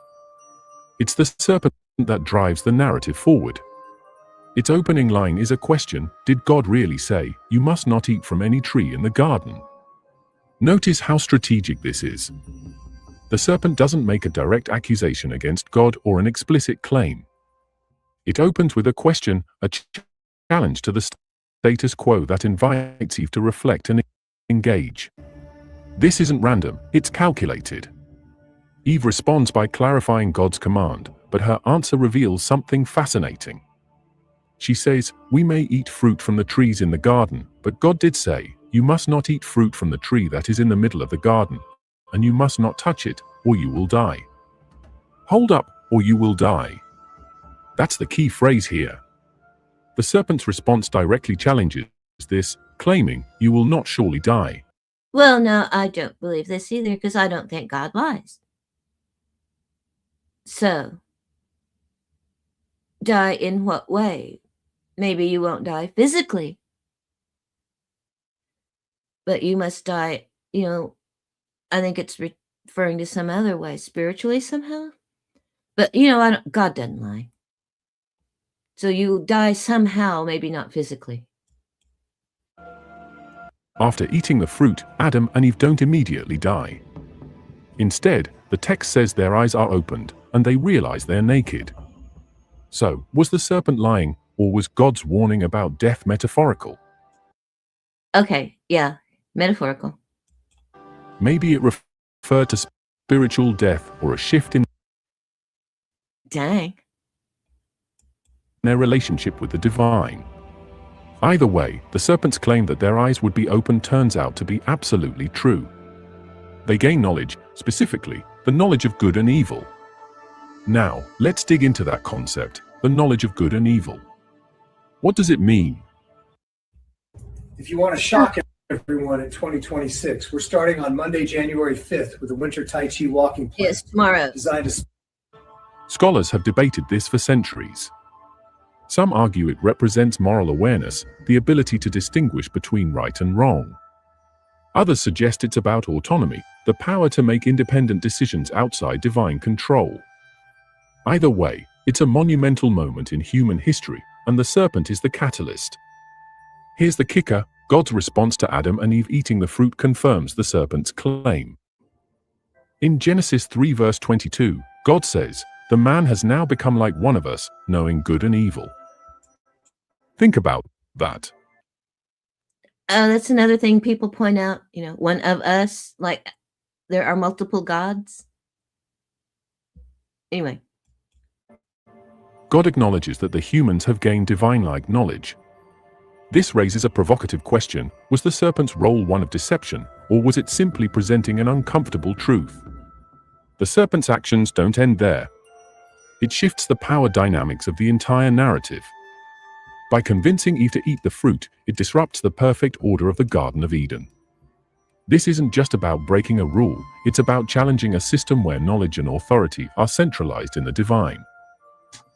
It's the serpent that drives the narrative forward. Its opening line is a question: did God really say, you must not eat from any tree in the garden? Notice how strategic this is. The serpent doesn't make a direct accusation against God or an explicit claim. It opens with a question, a challenge to the status quo that invites Eve to reflect and engage. This isn't random, it's calculated. Eve responds by clarifying God's command, but her answer reveals something fascinating. She says, we may eat fruit from the trees in the garden, but God did say, you must not eat fruit from the tree that is in the middle of the garden, and you must not touch it, or you will die. Hold up, or you will die. That's the key phrase here. The serpent's response directly challenges this, claiming, you will not surely die. Well, no, I don't believe this either, because I don't think God lies. So, die in what way? Maybe you won't die physically, but you must die, I think it's referring to some other way, spiritually somehow. But, God doesn't lie. So you die somehow, maybe not physically. After eating the fruit, Adam and Eve don't immediately die. Instead, the text says their eyes are opened, and they realize they're naked. So, was the serpent lying, or was God's warning about death metaphorical? Okay, yeah, metaphorical. Maybe it referred to spiritual death or a shift in Dang. their relationship with the divine. Either way, the serpent's claim that their eyes would be open turns out to be absolutely true. They gain knowledge, specifically, the knowledge of good and evil. Now, let's dig into that concept, the knowledge of good and evil. What does it mean? If you want to shock everyone in 2026, we're starting on Monday, January 5th with a winter Tai Chi walking plan. Yes, tomorrow. Designed to... Scholars have debated this for centuries. Some argue it represents moral awareness, the ability to distinguish between right and wrong. Others suggest it's about autonomy, the power to make independent decisions outside divine control. Either way, it's a monumental moment in human history, and the serpent is the catalyst. Here's the kicker: God's response to Adam and Eve eating the fruit confirms the serpent's claim. In Genesis 3 verse 22, God says, "The man has now become like one of us, knowing good and evil." Think about that. That's another thing people point out, one of us, like there are multiple gods. Anyway. God acknowledges that the humans have gained divine-like knowledge. This raises a provocative question: was the serpent's role one of deception, or was it simply presenting an uncomfortable truth? The serpent's actions don't end there. It shifts the power dynamics of the entire narrative. By convincing Eve to eat the fruit, it disrupts the perfect order of the Garden of Eden. This isn't just about breaking a rule, it's about challenging a system where knowledge and authority are centralized in the divine.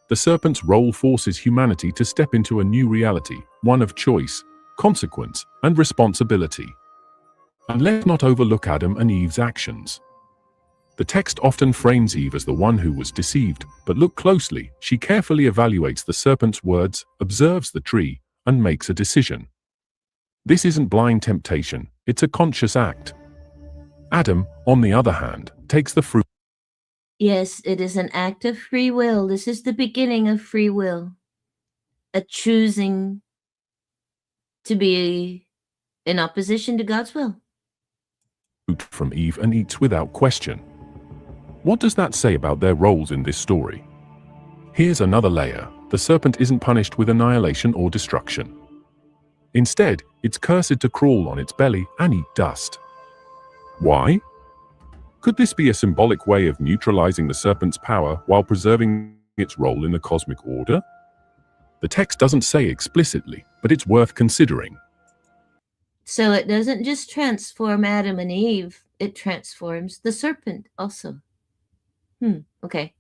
The serpent's role forces humanity to step into a new reality, one of choice, consequence, and responsibility. And let's not overlook Adam and Eve's actions. The text often frames Eve as the one who was deceived, but look closely, she carefully evaluates the serpent's words, observes the tree, and makes a decision. This isn't blind temptation, it's a conscious act. Adam, on the other hand, takes the fruit. Yes, it is an act of free will. This is the beginning of free will. A choosing to be in opposition to God's will. From Eve and eats without question. What does that say about their roles in this story? Here's another layer: the serpent isn't punished with annihilation or destruction. Instead, it's cursed to crawl on its belly and eat dust. Why? Could this be a symbolic way of neutralizing the serpent's power while preserving its role in the cosmic order? The text doesn't say explicitly, but it's worth considering. So it doesn't just transform Adam and Eve, it transforms the serpent also. Okay.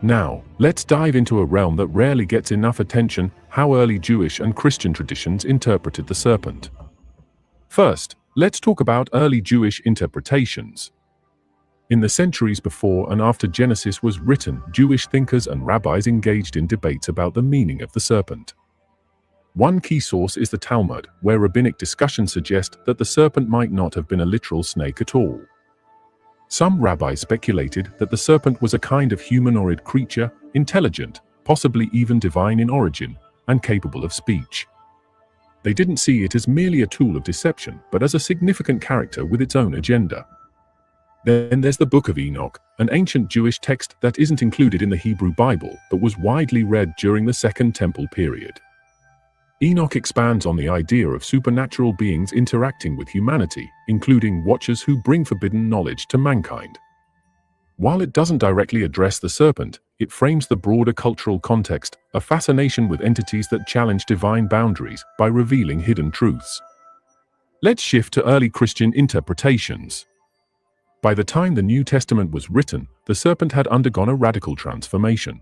Now, let's dive into a realm that rarely gets enough attention: how early Jewish and Christian traditions interpreted the serpent. First, let's talk about early Jewish interpretations. In the centuries before and after Genesis was written, Jewish thinkers and rabbis engaged in debates about the meaning of the serpent. One key source is the Talmud, where rabbinic discussions suggest that the serpent might not have been a literal snake at all. Some rabbis speculated that the serpent was a kind of humanoid creature, intelligent, possibly even divine in origin, and capable of speech. They didn't see it as merely a tool of deception, but as a significant character with its own agenda. Then there's the Book of Enoch, an ancient Jewish text that isn't included in the Hebrew Bible, but was widely read during the Second Temple period. Enoch expands on the idea of supernatural beings interacting with humanity, including watchers who bring forbidden knowledge to mankind. While it doesn't directly address the serpent, it frames the broader cultural context, a fascination with entities that challenge divine boundaries by revealing hidden truths. Let's shift to early Christian interpretations. By the time the New Testament was written, the serpent had undergone a radical transformation.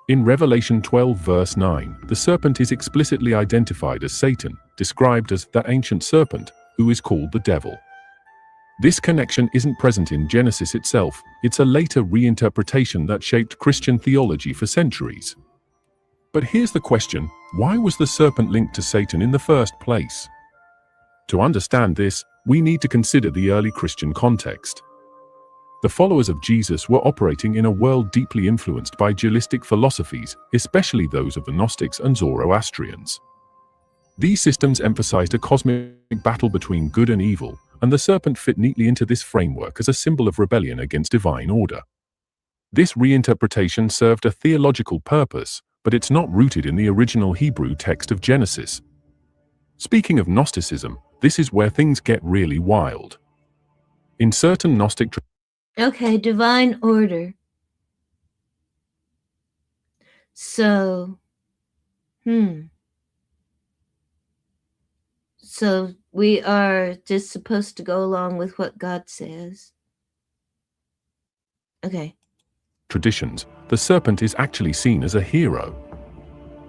In Revelation 12 verse 9, the serpent is explicitly identified as Satan, described as that ancient serpent, who is called the devil. This connection isn't present in Genesis itself, it's a later reinterpretation that shaped Christian theology for centuries. But here's the question, why was the serpent linked to Satan in the first place? To understand this, we need to consider the early Christian context. The followers of Jesus were operating in a world deeply influenced by dualistic philosophies, especially those of the Gnostics and Zoroastrians. These systems emphasized a cosmic battle between good and evil, and the serpent fit neatly into this framework as a symbol of rebellion against divine order. This reinterpretation served a theological purpose, but it's not rooted in the original Hebrew text of Genesis. Speaking of Gnosticism, this is where things get really wild. In certain Gnostic Okay, divine order. So, So we are just supposed to go along with what God says. Okay. traditions, the serpent is actually seen as a hero.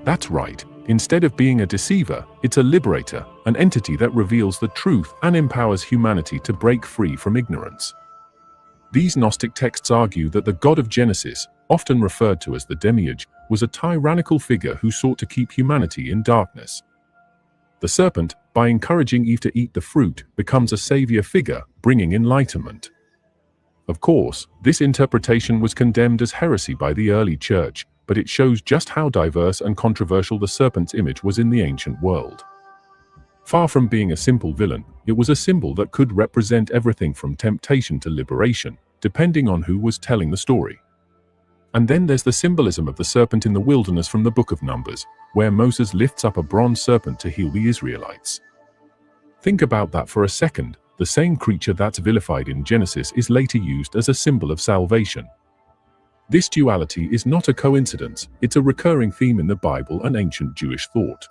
That's right. Instead of being a deceiver, it's a liberator, an entity that reveals the truth and empowers humanity to break free from ignorance. These Gnostic texts argue that the God of Genesis, often referred to as the demiurge, was a tyrannical figure who sought to keep humanity in darkness. The serpent, by encouraging Eve to eat the fruit, becomes a savior figure, bringing enlightenment. Of course, this interpretation was condemned as heresy by the early church, but it shows just how diverse and controversial the serpent's image was in the ancient world. Far from being a simple villain, it was a symbol that could represent everything from temptation to liberation, depending on who was telling the story. And then there's the symbolism of the serpent in the wilderness from the Book of Numbers, where Moses lifts up a bronze serpent to heal the Israelites. Think about that for a second. The same creature that's vilified in Genesis is later used as a symbol of salvation. This duality is not a coincidence, it's a recurring theme in the Bible and ancient Jewish thought.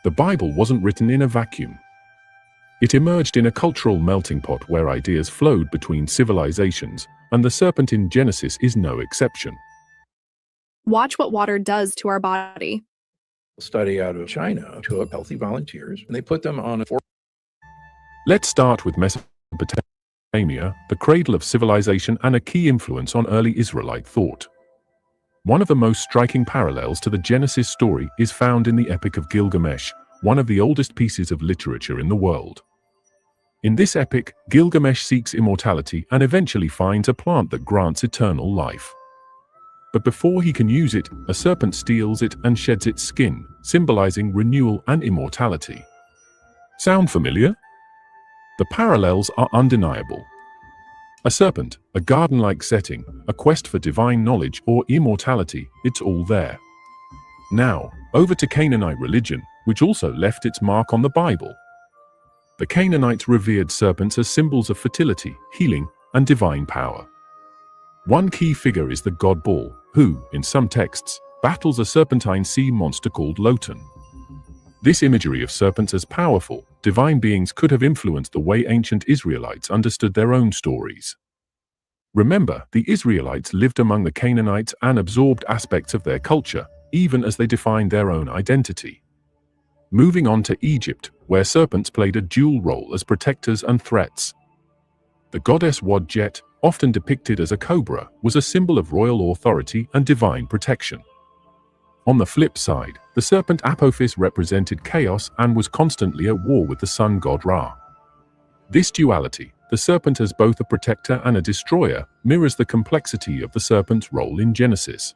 The Bible wasn't written in a vacuum. It emerged in a cultural melting pot where ideas flowed between civilizations, and the serpent in Genesis is no exception. Watch what water does to our body. Study out of China took healthy volunteers and they put them on a Let's start with Mesopotamia, the cradle of civilization and a key influence on early Israelite thought. One of the most striking parallels to the Genesis story is found in the Epic of Gilgamesh, one of the oldest pieces of literature in the world. In this epic, Gilgamesh seeks immortality and eventually finds a plant that grants eternal life. But before he can use it, a serpent steals it and sheds its skin, symbolizing renewal and immortality. Sound familiar? The parallels are undeniable. A serpent, a garden-like setting, a quest for divine knowledge or immortality, it's all there. Now, over to Canaanite religion, which also left its mark on the Bible. The Canaanites revered serpents as symbols of fertility, healing, and divine power. One key figure is the god Baal, who, in some texts, battles a serpentine sea monster called Lotan. This imagery of serpents as powerful, divine beings could have influenced the way ancient Israelites understood their own stories. Remember, the Israelites lived among the Canaanites and absorbed aspects of their culture, even as they defined their own identity. Moving on to Egypt, where serpents played a dual role as protectors and threats. The goddess Wadjet, often depicted as a cobra, was a symbol of royal authority and divine protection. On the flip side, the serpent Apophis represented chaos and was constantly at war with the sun god Ra. This duality, the serpent as both a protector and a destroyer, mirrors the complexity of the serpent's role in Genesis.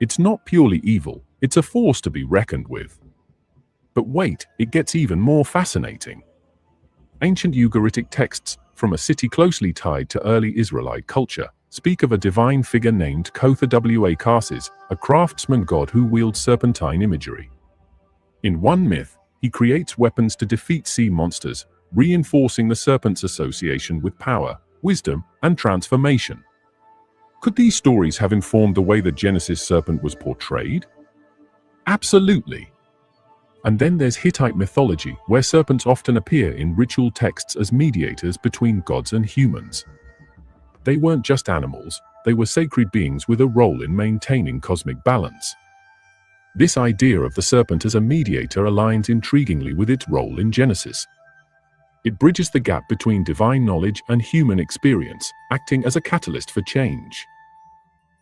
It's not purely evil, it's a force to be reckoned with. But wait, it gets even more fascinating. Ancient Ugaritic texts, from a city closely tied to early Israelite culture, speak of a divine figure named Kotha Wa Karsis, a craftsman god who wields serpentine imagery. In one myth, he creates weapons to defeat sea monsters, reinforcing the serpent's association with power, wisdom, and transformation. Could these stories have informed the way the Genesis serpent was portrayed? Absolutely. And then there's Hittite mythology, where serpents often appear in ritual texts as mediators between gods and humans. They weren't just animals, they were sacred beings with a role in maintaining cosmic balance. This idea of the serpent as a mediator aligns intriguingly with its role in Genesis. It bridges the gap between divine knowledge and human experience, acting as a catalyst for change.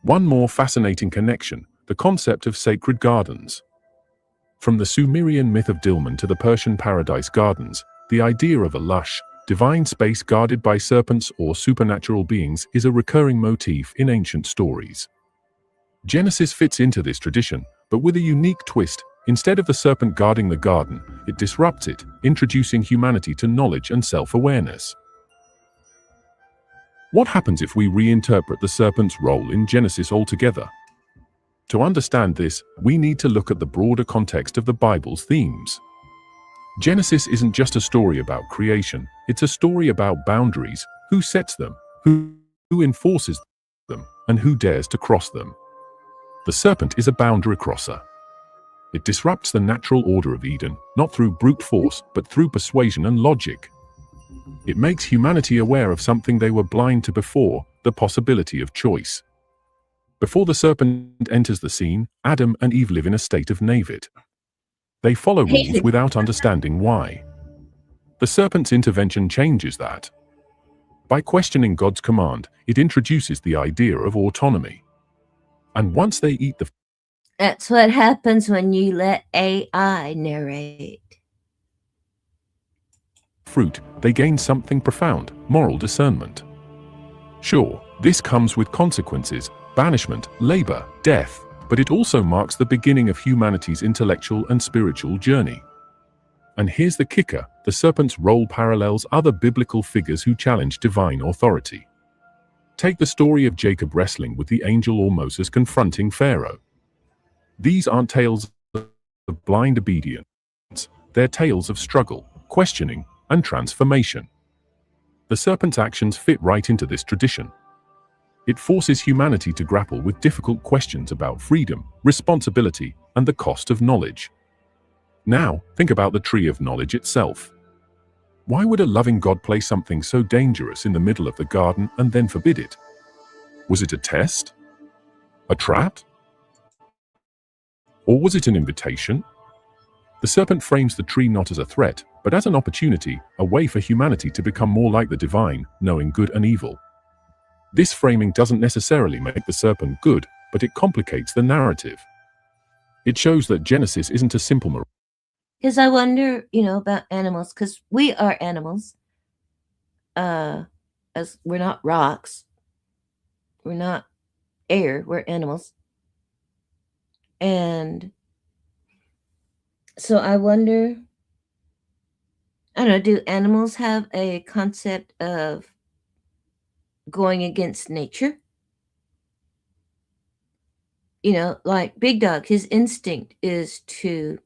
One more fascinating connection, the concept of sacred gardens. From the Sumerian myth of Dilmun to the Persian paradise gardens, the idea of a lush, divine space guarded by serpents or supernatural beings is a recurring motif in ancient stories. Genesis fits into this tradition, but with a unique twist. Instead of the serpent guarding the garden, it disrupts it, introducing humanity to knowledge and self-awareness. What happens if we reinterpret the serpent's role in Genesis altogether? To understand this, we need to look at the broader context of the Bible's themes. Genesis isn't just a story about creation, it's a story about boundaries, who sets them, who enforces them, and who dares to cross them. The serpent is a boundary crosser. It disrupts the natural order of Eden, not through brute force, but through persuasion and logic. It makes humanity aware of something they were blind to before, the possibility of choice. Before the serpent enters the scene, Adam and Eve live in a state of naivete. They follow rules without understanding why. The serpent's intervention changes that. By questioning God's command, it introduces the idea of autonomy. And once they eat the That's what happens when you let AI narrate. fruit, they gain something profound, moral discernment. Sure, this comes with consequences, banishment, labor, death, but it also marks the beginning of humanity's intellectual and spiritual journey. And here's the kicker, the serpent's role parallels other biblical figures who challenge divine authority. Take the story of Jacob wrestling with the angel or Moses confronting Pharaoh. These aren't tales of blind obedience, they're tales of struggle, questioning, and transformation. The serpent's actions fit right into this tradition. It forces humanity to grapple with difficult questions about freedom, responsibility, and the cost of knowledge. Now, think about the tree of knowledge itself. Why would a loving God place something so dangerous in the middle of the garden and then forbid it? Was it a test? A trap? Or was it an invitation? The serpent frames the tree not as a threat, but as an opportunity, a way for humanity to become more like the divine, knowing good and evil. This framing doesn't necessarily make the serpent good, but it complicates the narrative. It shows that Genesis isn't a simple Because I wonder, about animals, because we are animals. As we're not rocks. We're not air, we're animals. And so I wonder, I don't know, do animals have a concept of going against nature? Like Big Dog, his instinct is to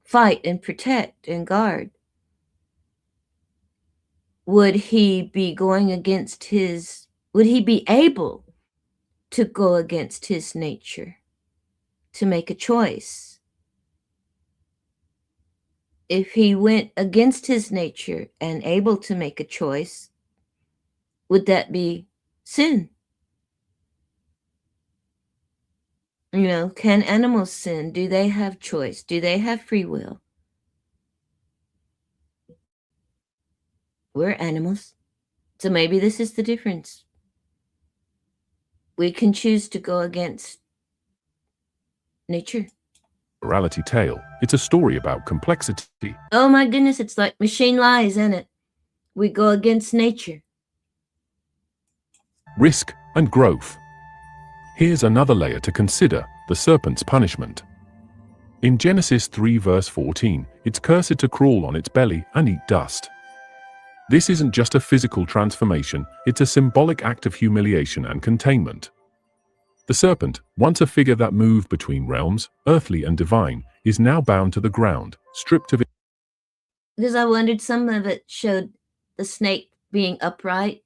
fight and protect and guard. Would he be able to go against his nature, to make a choice? If he went against his nature and able to make a choice, would that be sin? Can animals sin? Do they have choice? Do they have free will? We're animals. So maybe this is the difference. We can choose to go against nature. morality tale. It's a story about complexity. Oh my goodness, it's like Machine Lies, isn't it? We go against nature. Risk and growth. Here's another layer to consider, the serpent's punishment. In Genesis 3 verse 14, it's cursed to crawl on its belly and eat dust. This isn't just a physical transformation, it's a symbolic act of humiliation and containment. The serpent, once a figure that moved between realms, earthly and divine, is now bound to the ground, stripped of it. Because I wondered, some of it showed the snake being upright.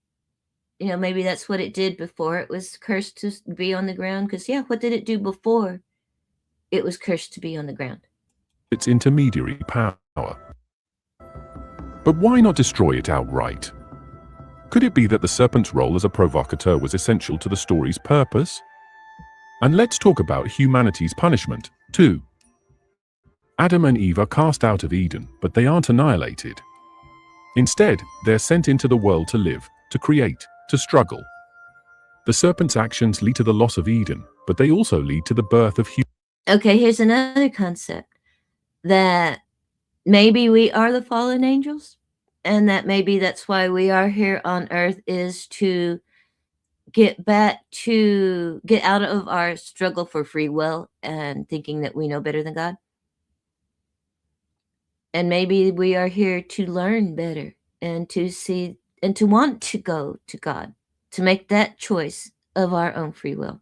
Maybe that's what it did before it was cursed to be on the ground. Because, what did it do before it was cursed to be on the ground? Its intermediary power. But why not destroy it outright? Could it be that the serpent's role as a provocateur was essential to the story's purpose? And let's talk about humanity's punishment, 2. Adam and Eve are cast out of Eden, but they aren't annihilated. Instead, they're sent into the world to live, to create, to struggle. The serpent's actions lead to the loss of Eden, but they also lead to the birth of humans. Okay, here's another concept. That maybe we are the fallen angels, and that maybe that's why we are here on earth, is to get out of our struggle for free will and thinking that we know better than God. And maybe we are here to learn better and to see and to want to go to God, to make that choice of our own free will.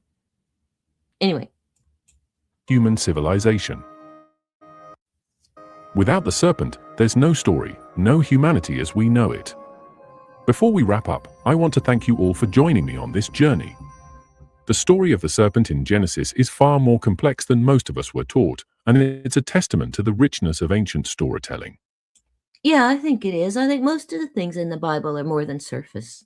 Anyway. Human civilization. Without the serpent, there's no story, no humanity as we know it. Before we wrap up, I want to thank you all for joining me on this journey. The story of the serpent in Genesis is far more complex than most of us were taught, and it's a testament to the richness of ancient storytelling. Yeah, I think it is. I think most of the things in the Bible are more than surface.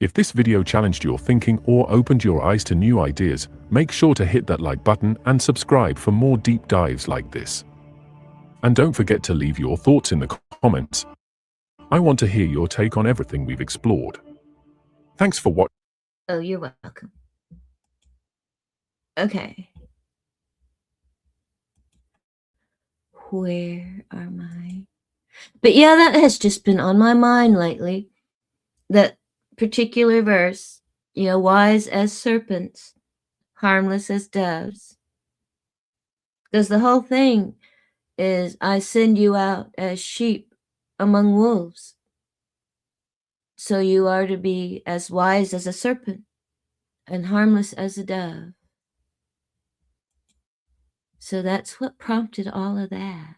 If this video challenged your thinking or opened your eyes to new ideas, make sure to hit that like button and subscribe for more deep dives like this. And don't forget to leave your thoughts in the comments. I want to hear your take on everything we've explored. Thanks for watching. Oh, you're welcome. Okay. Where are my... But yeah, that has just been on my mind lately. That particular verse, wise as serpents, harmless as doves. Because the whole thing is, I send you out as sheep among wolves. So you are to be as wise as a serpent and harmless as a dove. So that's what prompted all of that.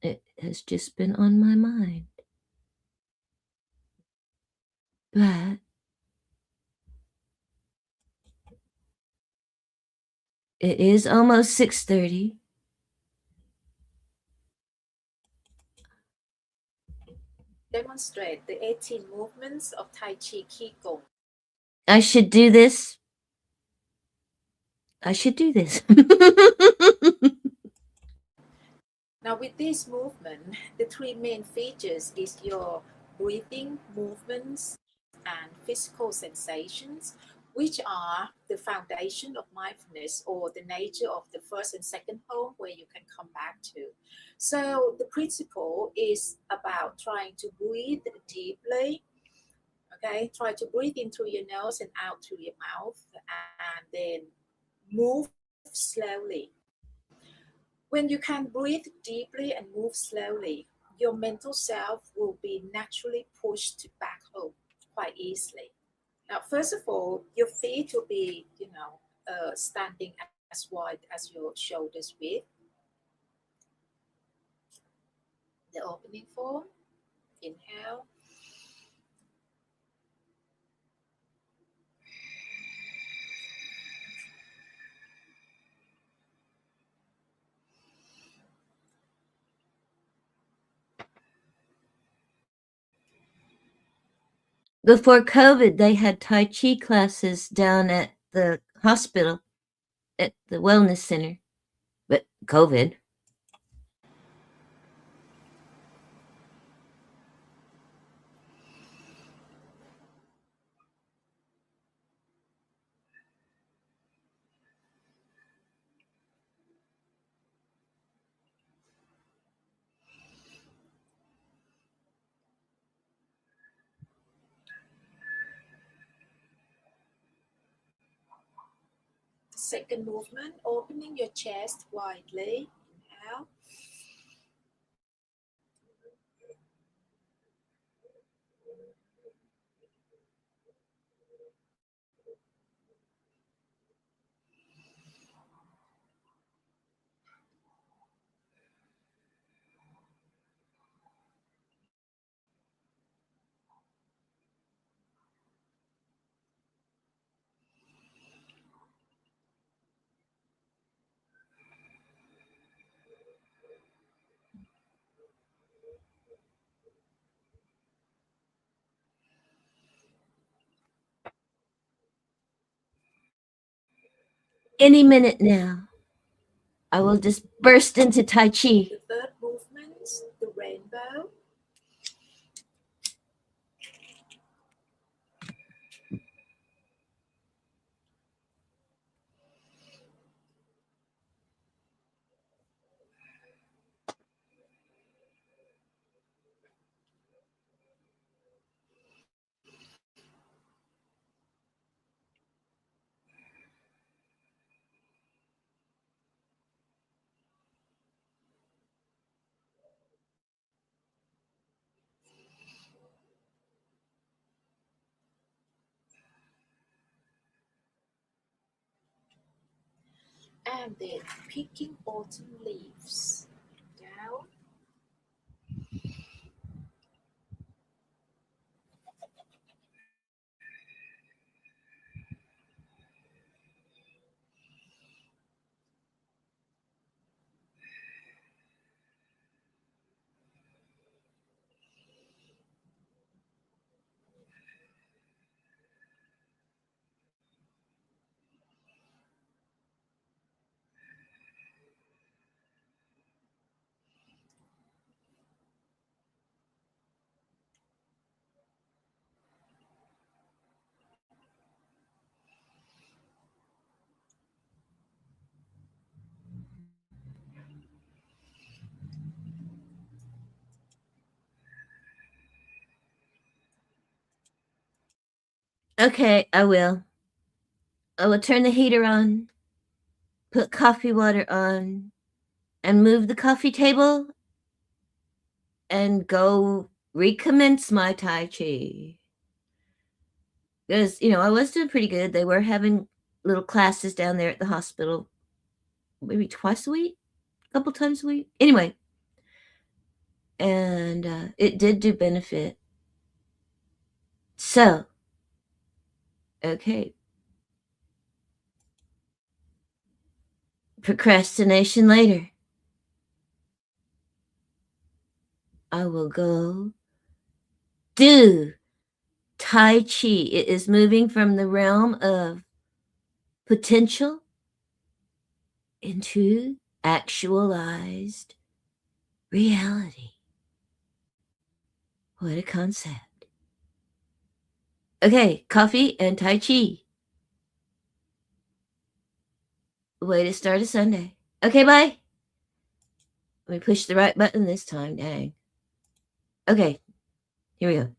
It has just been on my mind. But it is almost 6:30. Demonstrate the 18 movements of Tai Chi Qigong. I should do this. I should do this. Now with this movement, the three main features is your breathing movements and physical sensations, which are the foundation of mindfulness or the nature of the first and second home where you can come back to. So the principle is about trying to breathe deeply. Okay, try to breathe in through your nose and out through your mouth, and then move slowly. When you can breathe deeply and move slowly, your mental self will be naturally pushed back home quite easily. Now, first of all, your feet will be, standing as wide as your shoulders width. The opening form, inhale. Before COVID, they had Tai Chi classes down at the hospital, at the wellness center. But COVID. Second movement, opening your chest widely. Inhale. Any minute now, I will just burst into Tai Chi. The third movement, the rainbow. And then picking autumn leaves down. Okay, I will. I will turn the heater on, put coffee water on, and move the coffee table and go recommence my Tai Chi. Because, I was doing pretty good. They were having little classes down there at the hospital, maybe twice a week, a couple times a week. Anyway, and it did do benefit. So, okay. Procrastination later. I will go do Tai Chi. It is moving from the realm of potential into actualized reality. What a concept. Okay, coffee and Tai Chi. Way to start a Sunday. Okay, bye. Let me push the right button this time. Dang. Okay, here we go.